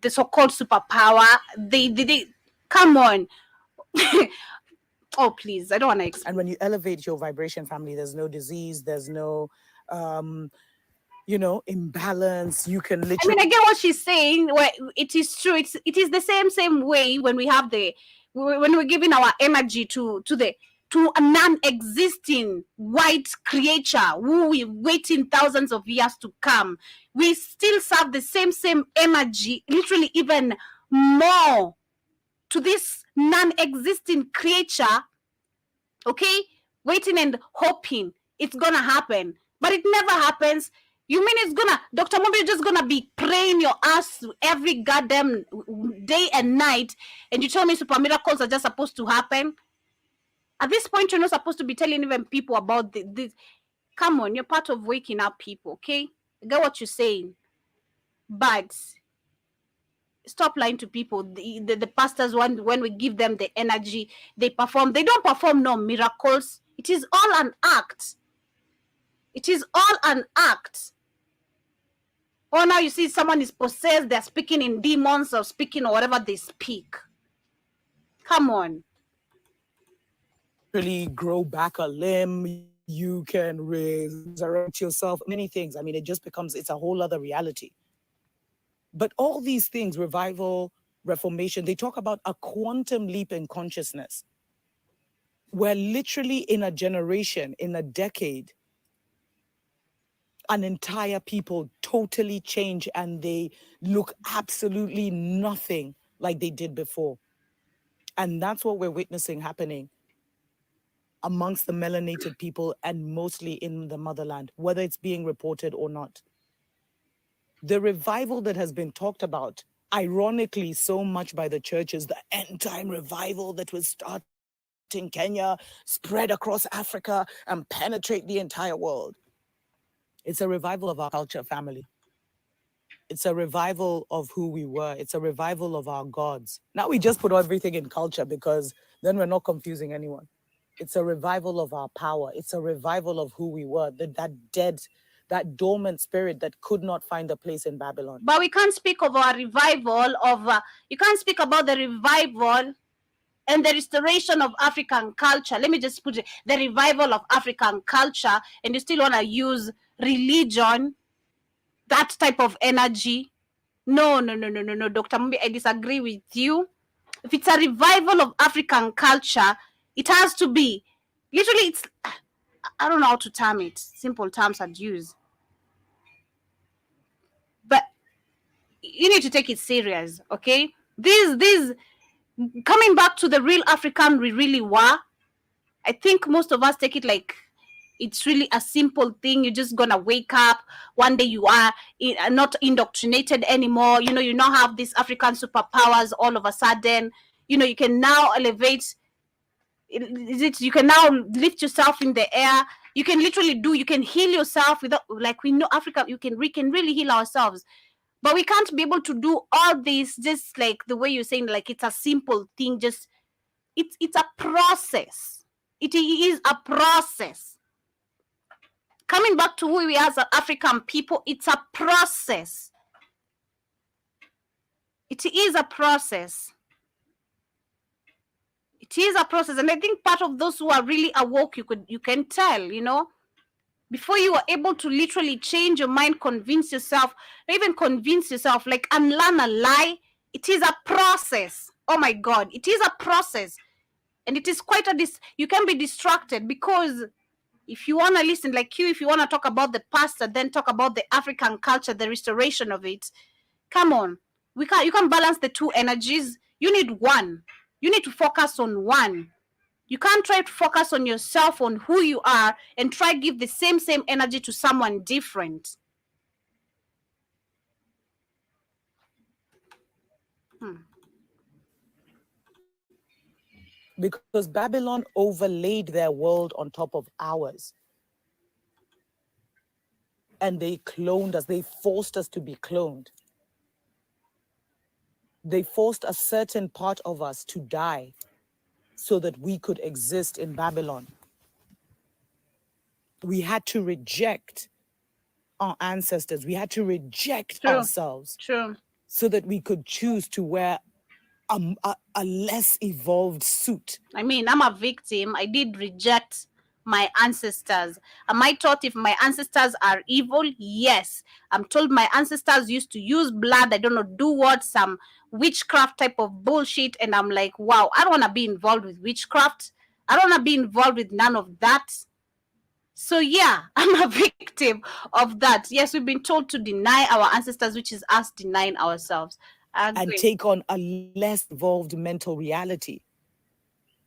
the so-called superpower. They come on. Oh, please, I don't want to explain. And when you elevate your vibration, family, there's no disease, there's no imbalance. You can literally... I get what she's saying. Where it is true. It is the same way when we have when we're giving our energy to a non-existing white creature who we waiting thousands of years to come. We still serve the same energy, literally even more, to this non-existing creature. Okay, waiting and hoping it's gonna happen, but it never happens. You mean it's gonna, Dr. Mumbi, just gonna be praying your ass every goddamn day and night, and you tell me super miracles are just supposed to happen? At this point, you're not supposed to be telling even people about this. Come on, you're part of waking up people, okay? I get what you're saying. But stop lying to people. The pastors, when we give them the energy, they perform. They don't perform no miracles. It is all an act. It is all an act. Or now you see someone is possessed, they're speaking in demons or speaking or whatever they speak. Come on. Really grow back a limb. You can resurrect yourself. Many things. It just becomes, it's a whole other reality. But all these things, revival, Reformation, they talk about a quantum leap in consciousness, where literally in a generation, in a decade, an entire people totally change and they look absolutely nothing like they did before. And that's what we're witnessing happening amongst the melanated people and mostly in the motherland, whether it's being reported or not. The revival that has been talked about, ironically, so much by the churches, the end time revival that was start in Kenya, spread across Africa, and penetrate the entire world. It's a revival of our culture, family. It's a revival of who we were. It's a revival of our gods. Now we just put everything in culture because then we're not confusing anyone. It's a revival of our power. It's a revival of who we were, that dormant spirit that could not find a place in Babylon. But we can't speak of a revival of, you can't speak about the revival and the restoration of African culture. Let me just put it, the revival of African culture, and you still want to use religion, that type of energy. No, Dr. Mumbi, I disagree with you. If it's a revival of African culture, it has to be, literally, it's, I don't know how to term it. Simple terms I'd use. But you need to take it serious, okay? These coming back to the real African we really were, I think most of us take it like it's really a simple thing. You're just gonna wake up one day, you are not indoctrinated anymore. You now have these African superpowers all of a sudden. You can now elevate. You can now lift yourself in the air. You can literally you can heal yourself without, like, we know Africa. We can really heal ourselves. But we can't be able to do all this just like the way you're saying, like it's a simple thing. Just it's a process. It is a process. Coming back to who we are as African people, it's a process. It is a process. It is a process. And I think part of those who are really awoke, you can tell, before you are able to literally change your mind, convince yourself, or even convince yourself, like, unlearn a lie, it is a process. Oh my God, it is a process. And it is quite you can be distracted, because if you want to listen, like if you want to talk about the past and then talk about the African culture, the restoration of it, come on. You can't balance the two energies. You need one. You need to focus on one. You can't try to focus on yourself, on who you are, and try to give the same energy to someone different. Because Babylon overlaid their world on top of ours. And they cloned us. They forced us to be cloned. They forced a certain part of us to die so that we could exist in Babylon. We had to reject our ancestors. We had to reject ourselves. True. So that we could choose to wear a less evolved suit. I mean, I'm a victim. I did reject my ancestors. Am I taught if my ancestors are evil? Yes. I'm told my ancestors used to use blood. I don't know, do what, some witchcraft type of bullshit. And I'm like, wow, I don't want to be involved with witchcraft. I don't want to be involved with none of that. So yeah, I'm a victim of that. Yes, we've been told to deny our ancestors, which is us denying ourselves. And take on a less evolved mental reality.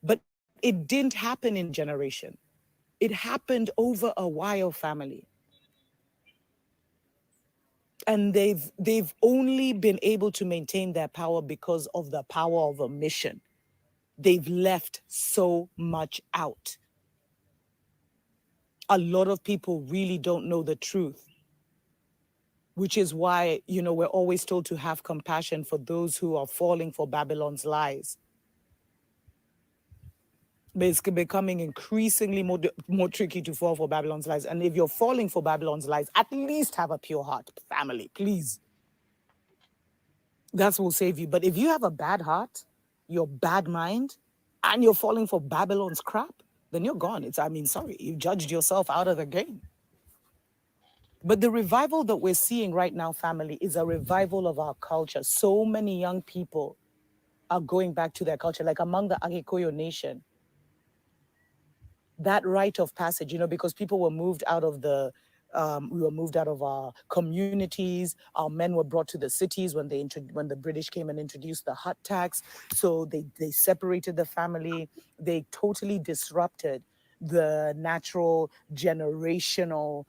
But it didn't happen in generation. It happened over a while, family. And they've only been able to maintain their power because of the power of omission. They've left so much out. A lot of people really don't know the truth, which is why, we're always told to have compassion for those who are falling for Babylon's lies. But it's becoming increasingly more tricky to fall for Babylon's lies. And if you're falling for Babylon's lies, at least have a pure heart, family, please. That will save you. But if you have a bad heart, your bad mind, and you're falling for Babylon's crap, then you're gone. Sorry, you judged yourself out of the game. But the revival that we're seeing right now, family, is a revival of our culture. So many young people are going back to their culture. Like among the Agikoyo nation, that rite of passage, because people were moved out of we were moved out of our communities. Our men were brought to the cities when when the British came and introduced the hut tax. So they separated the family. They totally disrupted the natural generational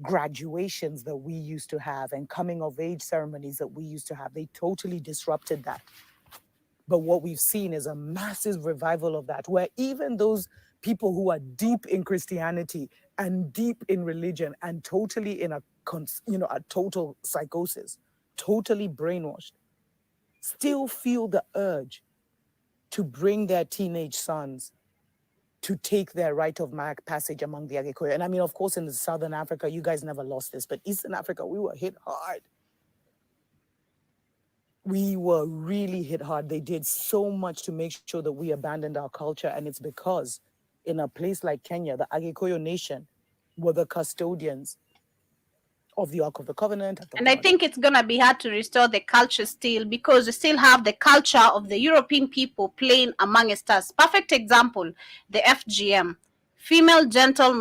graduations that we used to have and coming of age ceremonies that we used to have. They totally disrupted that. But what we've seen is a massive revival of that, where even those people who are deep in Christianity and deep in religion and totally in a total psychosis, totally brainwashed, still feel the urge to bring their teenage sons to take their rite of passage among the Agikoyo. And I mean, of course, in Southern Africa, you guys never lost this, but Eastern Africa, we were hit hard. We were really hit hard. They did so much to make sure that we abandoned our culture. And it's because in a place like Kenya, the Agikoyo nation were the custodians of the Ark of the Covenant. And I think it's going to be hard to restore the culture still, because we still have the culture of the European people playing amongst us. Perfect example, the FGM, female genital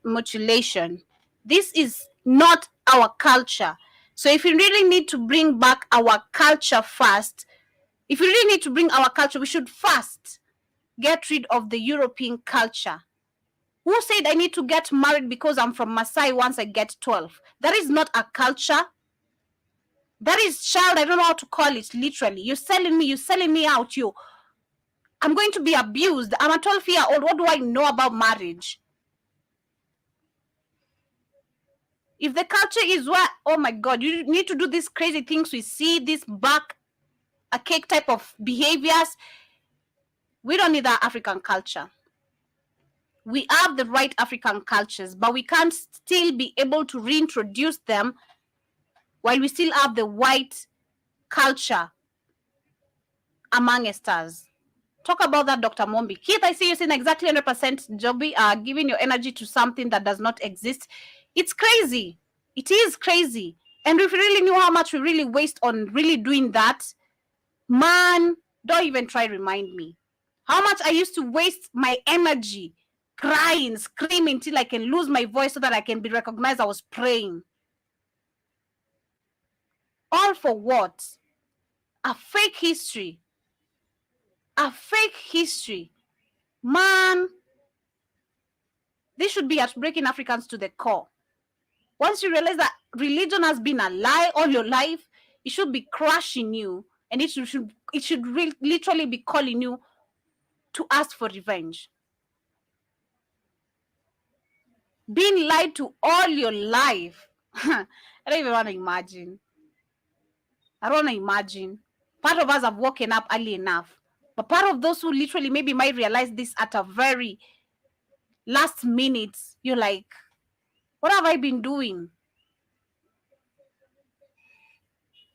mutilation. This is not our culture. So if we really need to bring back our culture first, we should first get rid of the European culture. Who said I need to get married because I'm from Maasai once I get 12? That is not a culture. That is child, I don't know how to call it, literally. You're selling me out, I'm going to be abused. I'm a 12-year-old. What do I know about marriage? If the culture is where, oh my God, you need to do these crazy things. We see this back a cake type of behaviors. We don't need that African culture. We have the right African cultures, but we can't still be able to reintroduce them while we still have the white culture amongst us. Talk about that, Dr. Mombi. Keith, I see you saying exactly 100%, Joby, giving your energy to something that does not exist. It's crazy. It is crazy. And if we really knew how much we really waste on really doing that, man, don't even try to remind me. How much I used to waste my energy crying, screaming till I can lose my voice so that I can be recognized I was praying. All for what? A fake history. A fake history. Man, this should be at breaking Africans to the core. Once you realize that religion has been a lie all your life, it should be crushing you, and it should literally be calling you to ask for revenge. Being lied to all your life. I don't even want to imagine. I don't want to imagine. Part of us have woken up early enough. But part of those who literally maybe might realize this at a very last minute, you're like, what have I been doing?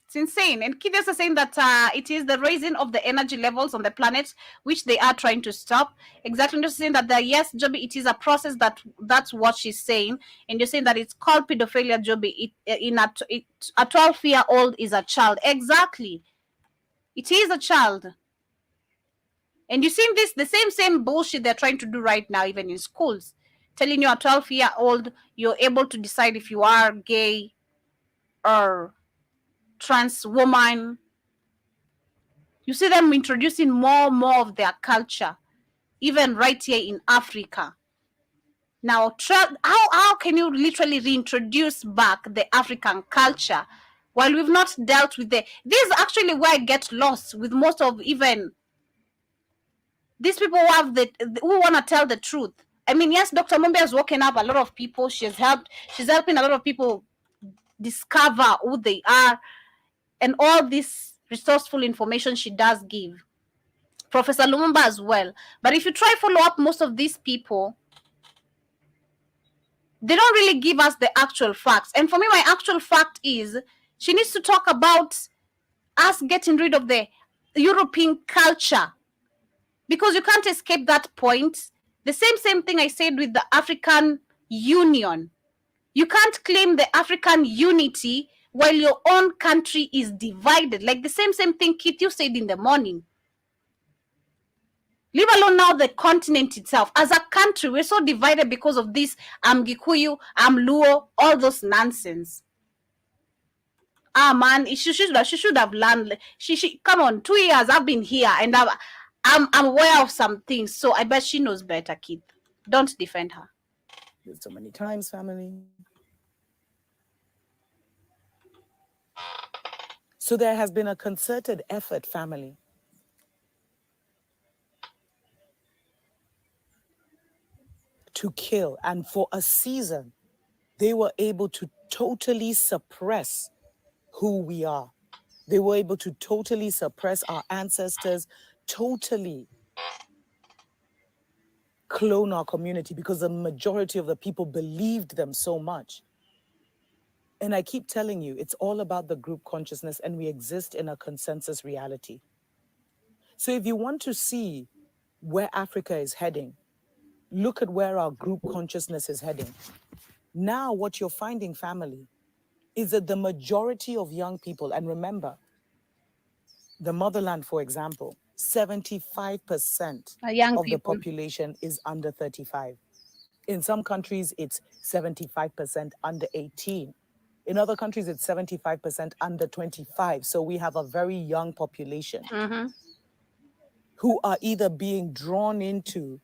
It's insane. And Kides is saying that it is the raising of the energy levels on the planet, which they are trying to stop. Exactly. Just saying that, yes, Joby, it is a process that's what she's saying. And you're saying that it's called pedophilia, Joby. A 12-year-old is a child. Exactly. It is a child. And you've seen this, the same bullshit they're trying to do right now, even in schools. Telling you a 12-year-old, you're able to decide if you are gay or trans woman. You see them introducing more and more of their culture, even right here in Africa. Now, how can you literally reintroduce back the African culture while we've not dealt with this is actually where I get lost with most of even these people who want to tell the truth. I mean, yes, Dr. Mombi has woken up a lot of people. She's helping a lot of people discover who they are, and all this resourceful information she does give. Professor Lumumba as well. But if you try follow up most of these people, they don't really give us the actual facts. And for me, my actual fact is she needs to talk about us getting rid of the European culture, because you can't escape that point. The same thing I said with the African Union. You can't claim the African unity while your own country is divided. Like the same thing Kit you said in the morning. Leave alone now the continent itself. As a country, we're so divided because of this Gikuyu, Luo, all those nonsense. Man, she should have learned. She come on, 2 years I've been here and I'm aware of some things. So I bet she knows better, Kid. Don't defend her. So many times, family. So there has been a concerted effort, family, to kill. And for a season, they were able to totally suppress who we are. They were able to totally suppress our ancestors, totally clone our community because the majority of the people believed them so much. And I keep telling you, it's all about the group consciousness, and we exist in a consensus reality. So if you want to see where Africa is heading, look at where our group consciousness is heading. Now what you're finding, family, is that the majority of young people, and remember, the motherland, for example, 75% of the population is under 35. In some countries, it's 75% under 18. In other countries, it's 75% under 25. So we have a very young population who are either being drawn into,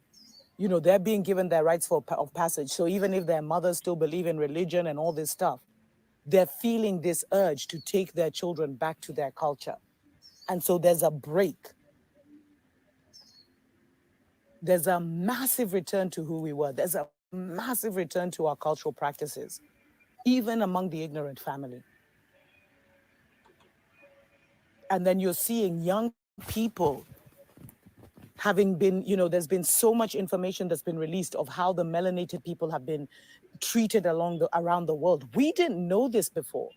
they're being given their rites of passage. So even if their mothers still believe in religion and all this stuff, they're feeling this urge to take their children back to their culture. And so there's a break. There's a massive return to who we were. There's a massive return to our cultural practices, even among the ignorant family. And then you're seeing young people having been, there's been so much information that's been released of how the melanated people have been treated around the world. We didn't know this before.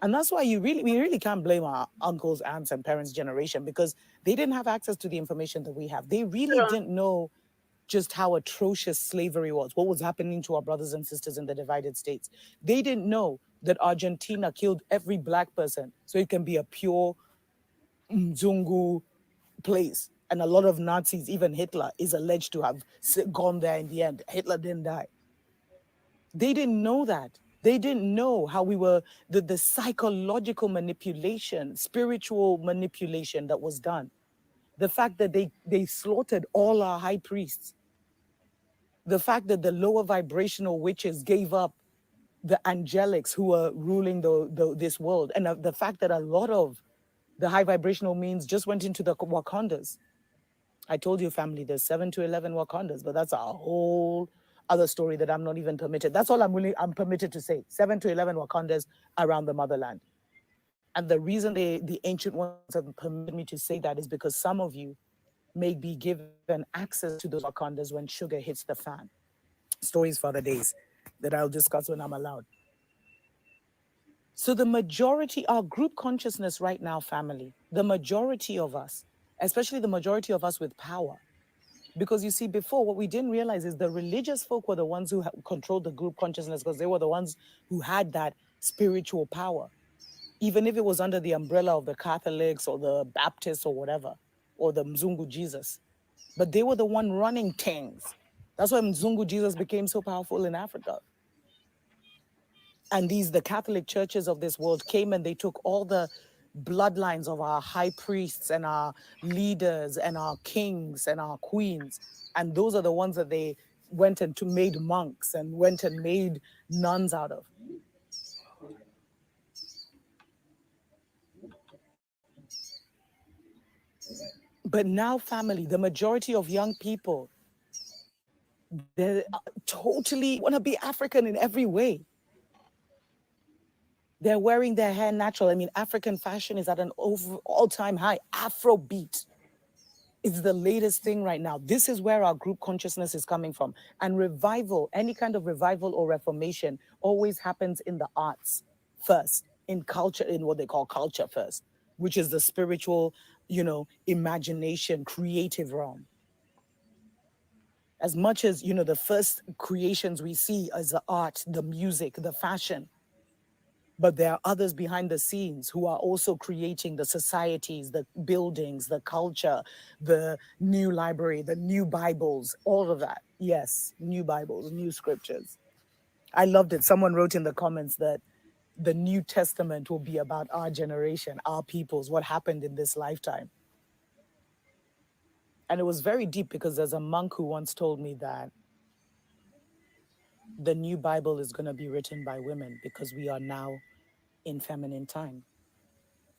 And that's why we really can't blame our uncles, aunts, and parents' generation, because they didn't have access to the information that we have. They really didn't know just how atrocious slavery was, what was happening to our brothers and sisters in the divided states. They didn't know that Argentina killed every black person so it can be a pure Mzungu place. And a lot of Nazis, even Hitler, is alleged to have gone there in the end. Hitler didn't die. They didn't know that. They didn't know how we were, the psychological manipulation, spiritual manipulation that was done. The fact that they slaughtered all our high priests. The fact that the lower vibrational witches gave up the angelics who were ruling this world. And the fact that a lot of the high vibrational means just went into the Wakandas. I told you, family, there's 7 to 11 Wakandas, but that's a whole other story that I'm not even permitted. That's all I'm permitted to say. 7 to 11 Wakandas around the motherland. And the reason the ancient ones have permitted me to say that is because some of you may be given access to those Wakandas when sugar hits the fan. Stories for other days that I'll discuss when I'm allowed. So the majority, our group consciousness right now, family, the majority of us, especially the majority of us with power, because you see, before, what we didn't realize is the religious folk were the ones who controlled the group consciousness, because they were the ones who had that spiritual power, even if it was under the umbrella of the Catholics or the Baptists or whatever, or the Mzungu Jesus. But they were the one running things. That's why Mzungu Jesus became so powerful in Africa. And the Catholic churches of this world came and they took all the bloodlines of our high priests and our leaders and our kings and our queens. And those are the ones that they went and made monks and went and made nuns out of. But now, family, the majority of young people, they totally want to be African in every way. They're wearing their hair natural. I mean, African fashion is at an all-time high. Afrobeat is the latest thing right now. This is where our group consciousness is coming from. And revival, any kind of revival or reformation, always happens in the arts first, in culture, in what they call culture first, which is the spiritual, imagination, creative realm. As much as, the first creations we see as the art, the music, the fashion, But there are others behind the scenes who are also creating the societies, the buildings, the culture, the new library, the new Bibles, all of that. Yes, new Bibles, new scriptures. I loved it. Someone wrote in the comments that the New Testament will be about our generation, our peoples, what happened in this lifetime. And it was very deep because there's a monk who once told me that the new Bible is going to be written by women because we are now in feminine time.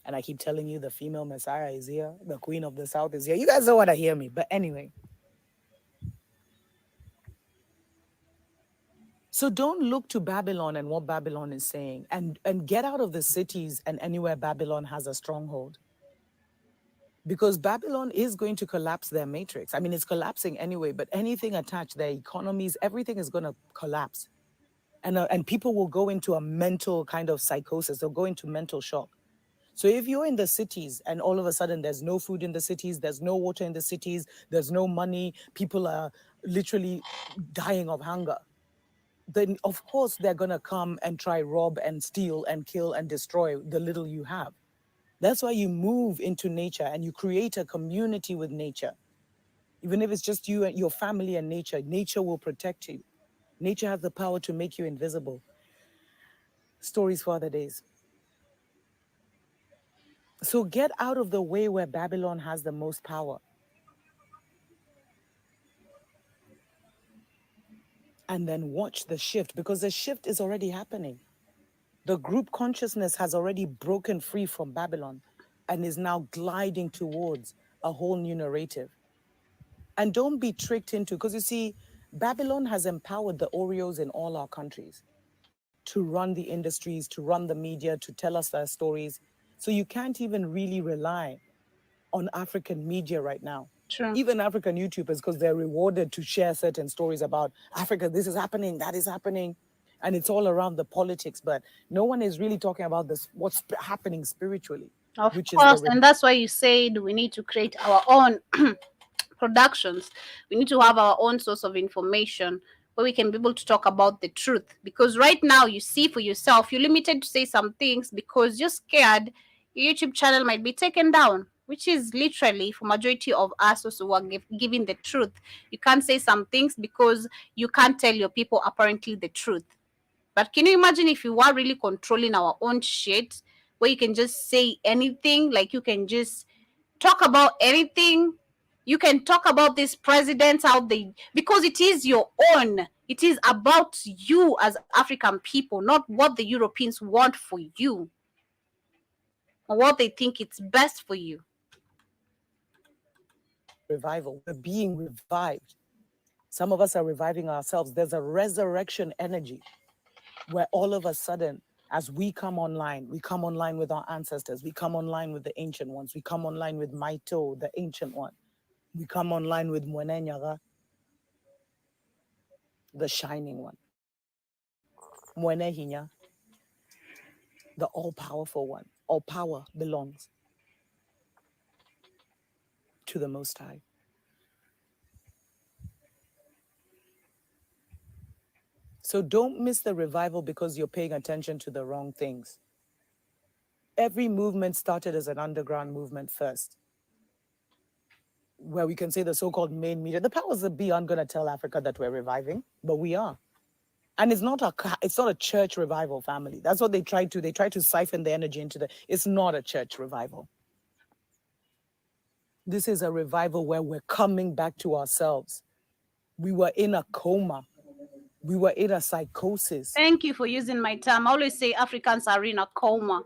And I keep telling you the female Messiah is here, the Queen of the South is here. You guys don't want to hear me, but anyway. So don't look to Babylon and what Babylon is saying, and get out of the cities and anywhere Babylon has a stronghold. Because Babylon is going to collapse their matrix. I mean, it's collapsing anyway, but anything attached, their economies, everything is going to collapse. And people will go into a mental kind of psychosis. They'll go into mental shock. So if you're in the cities and all of a sudden there's no food in the cities, there's no water in the cities, there's no money, people are literally dying of hunger, then of course they're going to come and try rob and steal and kill and destroy the little you have. That's why you move into nature and you create a community with nature. Even if it's just you and your family and nature, nature will protect you. Nature has the power to make you invisible. Stories for other days. So get out of the way where Babylon has the most power. And then watch the shift, because the shift is already happening. The group consciousness has already broken free from Babylon and is now gliding towards a whole new narrative. And don't be tricked into, because you see, Babylon has empowered the Oreos in all our countries to run the industries, to run the media, to tell us their stories. So you can't even really rely on African media right now. True. Even African YouTubers, because they're rewarded to share certain stories about Africa. This is happening, that is happening. And it's all around the politics, but no one is really talking about this, what's happening spiritually. Of which course, is the and that's why you said we need to create our own productions. We need to have our own source of information where we can be able to talk about the truth. Because right now, you see for yourself, you're limited to say some things because you're scared your YouTube channel might be taken down, which is literally for majority of us also who are giving the truth. You can't say some things because you can't tell your people apparently the truth. But can you imagine if you were really controlling our own shit, where you can just say anything, like you can just talk about anything? You can talk about these presidents out there because it is your own. It is about you as African people, not what the Europeans want for you or what they think it's best for you. revival. We're being revived. Some of us are reviving ourselves. There's a resurrection energy where all of a sudden, as we come online with our ancestors, we come online with the ancient ones, we come online with Maito, the ancient one, we come online with Mwenenyaga, the shining one, Mwenehinya, the all-powerful one. All power belongs to the Most High. So don't miss the revival because you're paying attention to the wrong things. Every movement started as an underground movement first, where we can say the so-called main media. The powers that be aren't going to tell Africa that we're reviving, but we are. And it's not a church revival, family. That's what they try to siphon the energy into it's not a church revival. This is a revival where we're coming back to ourselves. We were in a coma. We were in a psychosis. Thank you for using my term. I always say Africans are in a coma.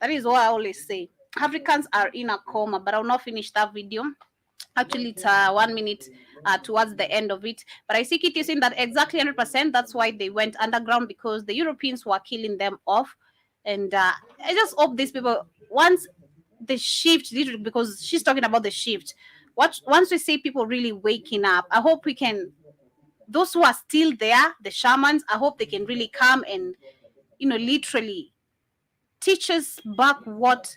That is what I always say. Africans are in a coma, but I'll not finish that video. Actually, it's 1 minute towards the end of it. But I see Kitty saying that exactly 100%. That's why they went underground, because the Europeans were killing them off. And I just hope these people, once the shift, literally, because she's talking about the shift, once we see people really waking up, I hope we can, those who are still there, the shamans, I hope they can really come and, literally teach us back what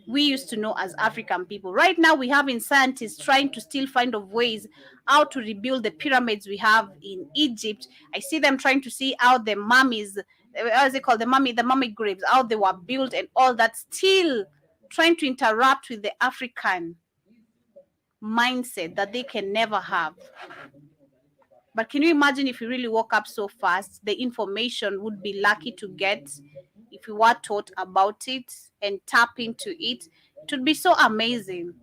we used to know as African people. Right now, we have scientists trying to still find of ways how to rebuild the pyramids we have in Egypt. I see them trying to see how the mummies as they call the mummy graves, how they were built and all that, still trying to interrupt with the African mindset that they can never have. But can you imagine if you really woke up so fast, the information would be lucky to get if you were taught about it and tap into it. It would be so amazing.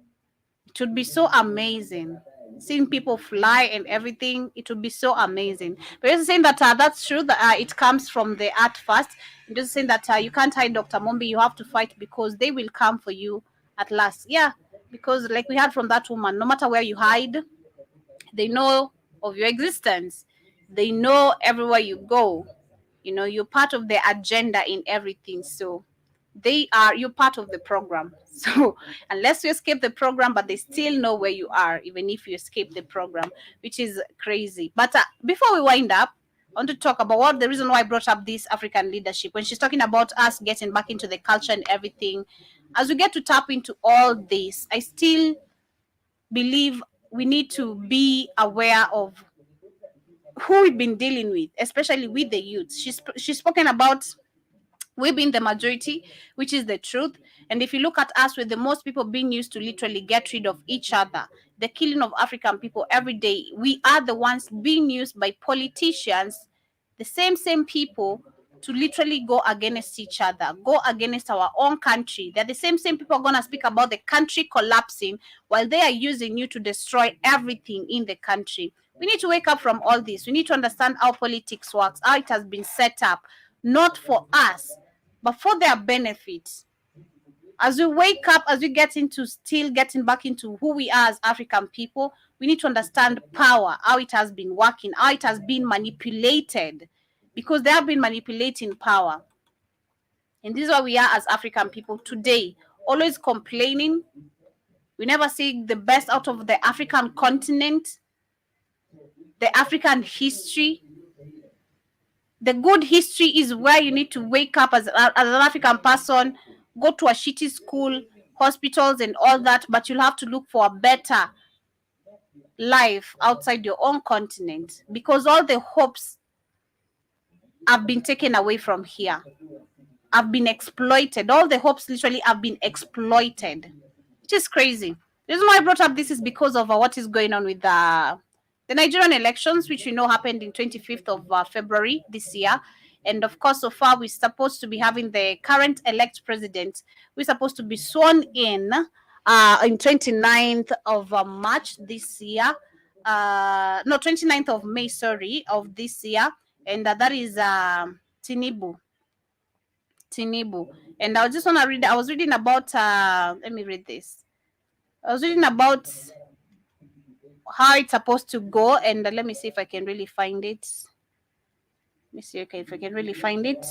It would be so amazing. Seeing people fly and everything, it would be so amazing. But you're saying that that's true, that it comes from the art first. I'm just saying that you can't hide Dr. Mombi, you have to fight because they will come for you at last. Yeah, because like we heard from that woman, no matter where you hide, they know of your existence. They know everywhere you go. You know, you're part of their agenda in everything. So you're part of the program. So unless you escape the program, but they still know where you are, even if you escape the program, which is crazy. But before we wind up, I want to talk about the reason why I brought up this African leadership. When she's talking about us getting back into the culture and everything, as we get to tap into all this, I still believe we need to be aware of who we've been dealing with, especially with the youth. She's spoken about we being the majority, which is the truth. And if you look at us, with the most people being used to literally get rid of each other, the killing of African people every day, we are the ones being used by politicians, the same people, to literally go against each other, go against our own country. They're the same people are going to speak about the country collapsing while they are using you to destroy everything in the country. We need to wake up from all this. We need to understand how politics works, how it has been set up, not for us, but for their benefit. As we wake up, as we get into still getting back into who we are as African people, we need to understand power, how it has been working, how it has been manipulated, because they have been manipulating power. And this is why we are as African people today, always complaining. We never see the best out of the African continent, the African history. The good history is where you need to wake up as an African person, go to a shitty school, hospitals and all that, but you'll have to look for a better life outside your own continent, because all the hopes have been taken away from here, have been exploited. All the hopes literally have been exploited, which is crazy. The reason why I brought up this is because of what is going on with the Nigerian elections, which we know happened in 25th of February this year. And of course, so far, we're supposed to be having the current elect president. We're supposed to be sworn in 29th of March this year. No, 29th of May, sorry, of this year. And that is Tinubu. And I just want to read, I was reading about, let me read this. I was reading about how it's supposed to go, and let me see if I can really find it. Let me see if I can really find it.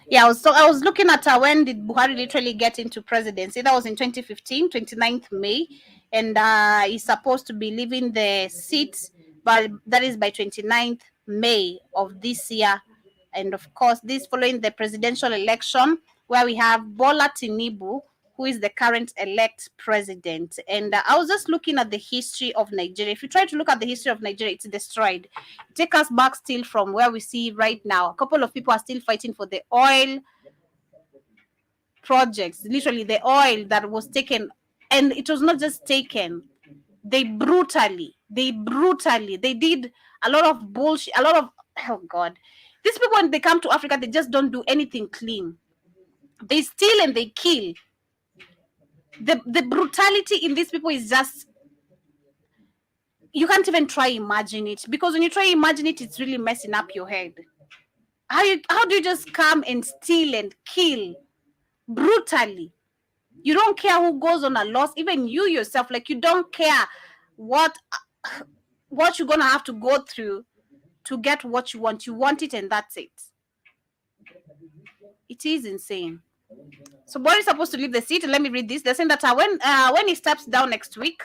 Yeah, I was looking at when did Buhari literally get into presidency. That was in 2015, 29th May, and he's supposed to be leaving the seat, but that is by 29th May of this year. And of course, this following the presidential election, where we have Bola Tinubu, who is the current elect president. And I was just looking at the history of Nigeria. If you try to look at the history of Nigeria, it's destroyed. Take us back still from where we see right now. A couple of people are still fighting for the oil projects, literally the oil that was taken. And it was not just taken. They brutally did a lot of bullshit, a lot of, oh God. These people, when they come to Africa, they just don't do anything clean. They steal and they kill. The brutality in these people is just, you can't even try imagine it, because when you try imagine it, it's really messing up your head. How do you just come and steal and kill brutally? You don't care who goes on a loss, even you yourself, like you don't care what you're gonna have to go through to get what you want. You want it and that's it. It is insane. So Buhari is supposed to leave the seat. Let me read this. They're saying that when he steps down next week,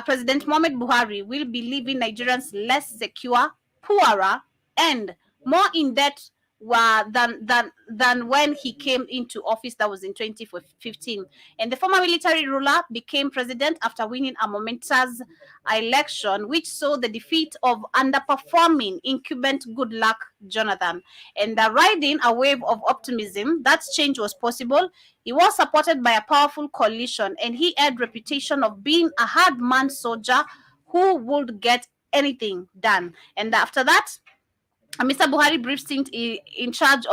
President Muhammad Buhari will be leaving Nigerians less secure, poorer, and more in debt than when he came into office. That was in 2015, and the former military ruler became president after winning a momentous election, which saw the defeat of underperforming incumbent Goodluck Jonathan, and riding a wave of optimism that change was possible. He was supported by a powerful coalition, and he had reputation of being a hard-man soldier who would get anything done. And after that, Mr. Buhari brief stint in charge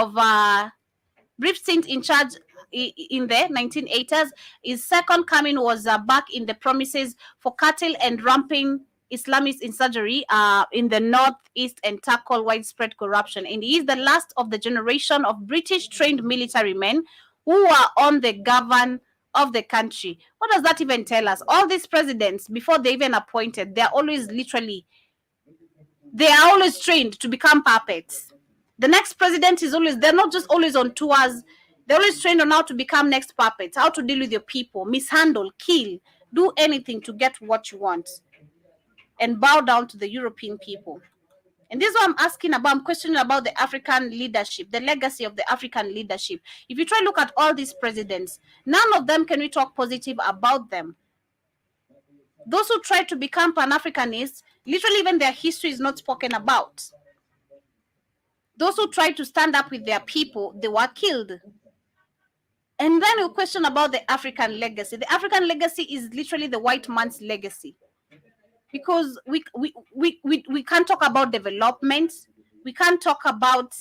in the 1980s. His second coming was back in the promises for cattle and ramping Islamist insurgery in the northeast and tackle widespread corruption. And he is the last of the generation of British trained military men who are on the govern of the country. What does that even tell us? All these presidents, before they even appointed, they are always trained to become puppets. The next president is always, they're not just always on tours, they're always trained on how to become next puppets, how to deal with your people, mishandle, kill, do anything to get what you want, and bow down to the European people. And this is what I'm asking about. I'm questioning about the African leadership, the legacy of the African leadership. If you try to look at all these presidents, none of them can we talk positive about them. Those who try to become Pan-Africanists, literally even their history is not spoken about. Those who tried to stand up with their people, they were killed. And then you question about the African legacy. The African legacy is literally the white man's legacy. Because we can't talk about development. We can't talk about...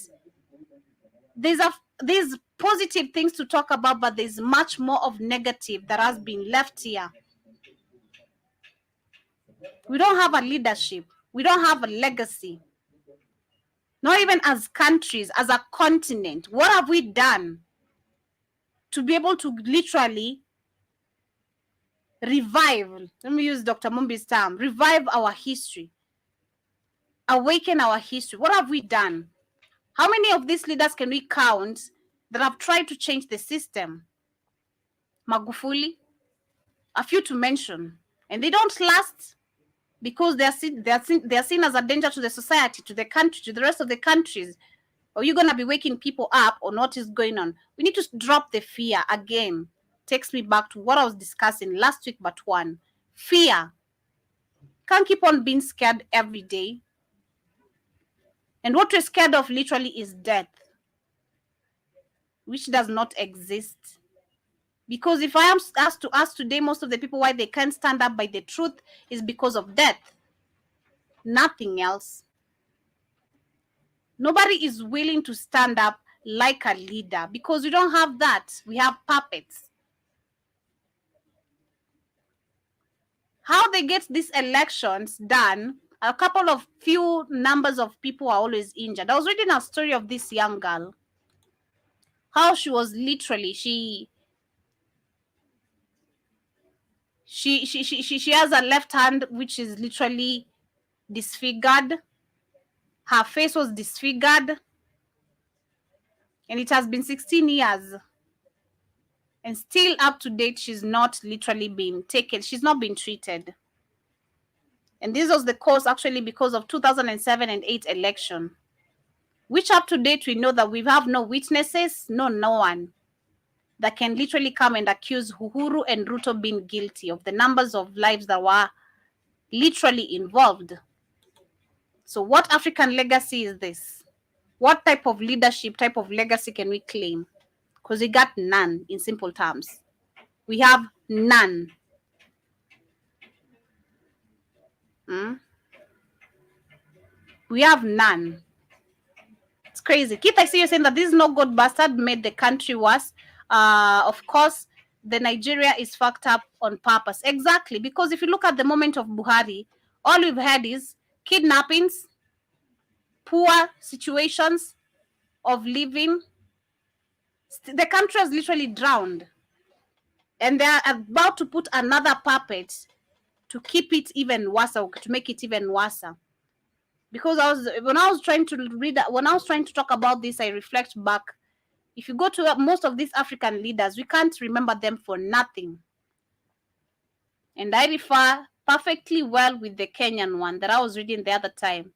There's positive things to talk about, but there's much more of negative that has been left here. We don't have a leadership. We don't have a legacy. Not even as countries, as a continent. What have we done to be able to literally revive, let me use Dr. Mumbi's term, revive our history, awaken our history? What have we done? How many of these leaders can we count that have tried to change the system? Magufuli, a few to mention, and they don't last because they're seen as a danger to the society, to the country, to the rest of the countries. Are you going to be waking people up on what is going on? We need to drop the fear again. Takes me back to what I was discussing last week, but one. Fear. Can't keep on being scared every day. And what we're scared of literally is death, which does not exist. Because if I am asked to ask today, most of the people why they can't stand up by the truth is because of death. Nothing else. Nobody is willing to stand up like a leader because we don't have that. We have puppets. How they get these elections done, a couple of few numbers of people are always injured. I was reading a story of this young girl, how she was literally, she has a left hand which is literally disfigured. Her face was disfigured, and it has been 16 years. And still up to date, she's not literally been taken. She's not been treated. And this was the cause actually because of 2007 and 8 election, which up to date, we know that we have no witnesses, no one that can literally come and accuse Uhuru and Ruto being guilty of the numbers of lives that were literally involved. So what African legacy is this? What type of leadership, type of legacy can we claim? Because we got none, in simple terms. We have none. We have none. It's crazy. Keith, I see you saying that this no good bastard made the country worse. Of course, the Nigeria is fucked up on purpose. Exactly. Because if you look at the moment of Buhari, all we've had is kidnappings, poor situations of living. The country has literally drowned. And they are about to put another puppet to keep it even worse, to make it even worse. Because when I was trying to talk about this, I reflect back. If you go to most of these African leaders, we can't remember them for nothing. And I refer perfectly well with the Kenyan one that I was reading the other time.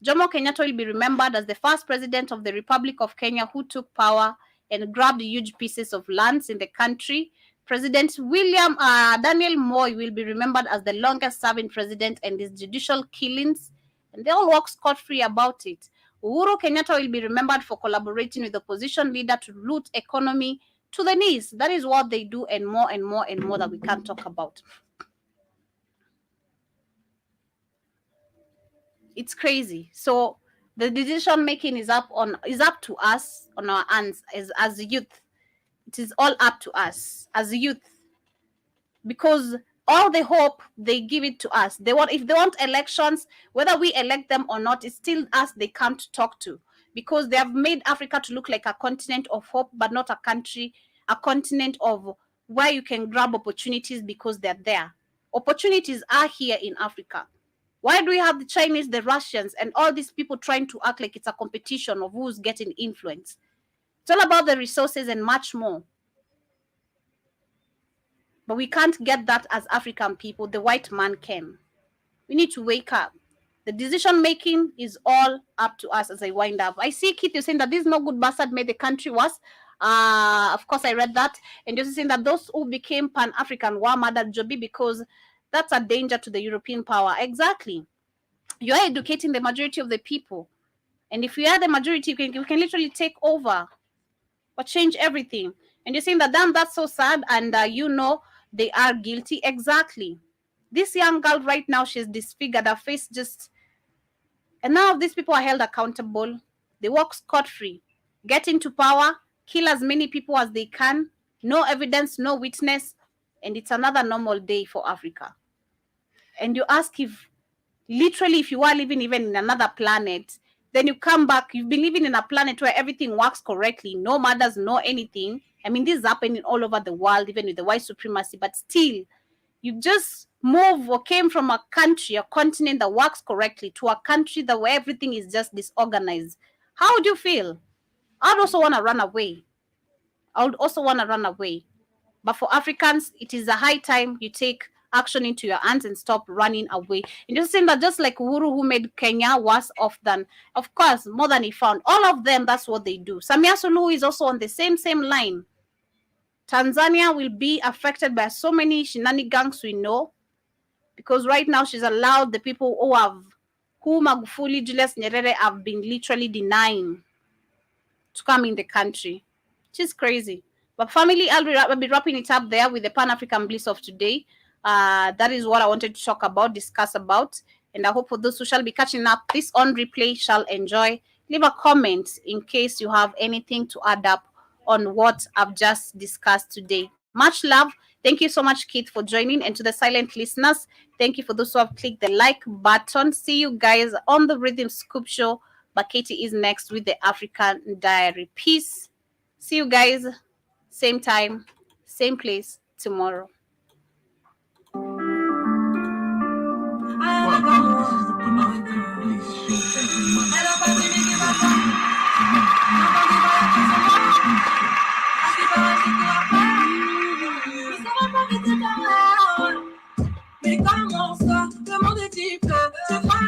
Jomo Kenyatta will be remembered as the first president of the Republic of Kenya who took power and grabbed huge pieces of lands in the country. President Daniel Moi will be remembered as the longest serving president and his judicial killings, and they all walk scot-free about it. Uhuru Kenyatta will be remembered for collaborating with opposition leader to root economy to the knees. That is what they do, and more and more and more that we can't talk about. It's crazy. So the decision making is up to us on our hands as youth. It is all up to us as youth, because all the hope they give it to us. If they want elections, whether we elect them or not, it's still us they come to talk to, because they have made Africa to look like a continent of hope, but not a country, a continent of where you can grab opportunities because they're there. Opportunities are here in Africa. Why do we have the Chinese, the Russians, and all these people trying to act like it's a competition of who's getting influence? It's all about the resources and much more. But we can't get that as African people. The white man can. We need to wake up. The decision making is all up to us as I wind up. I see Keith, you're saying that this no good bastard made the country worse. Of course, I read that. And you're saying that those who became Pan-African were murdered, Joby, because that's a danger to the European power. Exactly. You are educating the majority of the people. And if we are the majority, we can literally take over or change everything. And you're saying that, damn, that's so sad. And they are guilty. Exactly. This young girl right now, she's disfigured. Her face just... And now these people are held accountable. They walk scot-free. Get into power. Kill as many people as they can. No evidence, no witness. And it's another normal day for Africa. And you ask if you are living even in another planet, then you come back, you've been living in a planet where everything works correctly, no murders, no anything. I mean, this is happening all over the world, even with the white supremacy, but still, you just move or came from a country, a continent that works correctly, to a country where everything is just disorganized. How would you feel? I'd also want to run away. But for Africans, it is a high time you take action into your hands and stop running away. And just saying that, just like Uhuru, who made Kenya worse off than, of course, more than he found. All of them, that's what they do. Samia Suluhu is also on the same line. Tanzania will be affected by so many shenanigans we know, because right now she's allowed the people who Magufuli, Julius Nyerere have been literally denying to come in the country. Which is crazy. But family, I'll be wrapping it up there with the Pan-African Bliss of today. That is what I wanted to talk about, discuss about. And I hope for those who shall be catching up this on replay shall enjoy. Leave a comment in case you have anything to add up on what I've just discussed today. Much love. Thank you so much, Keith, for joining. And to the silent listeners, thank you for those who have clicked the like button. See you guys on the Rhythm Scoop Show. But Katie is next with the African Diary. Peace. See you guys. Same time, same place tomorrow.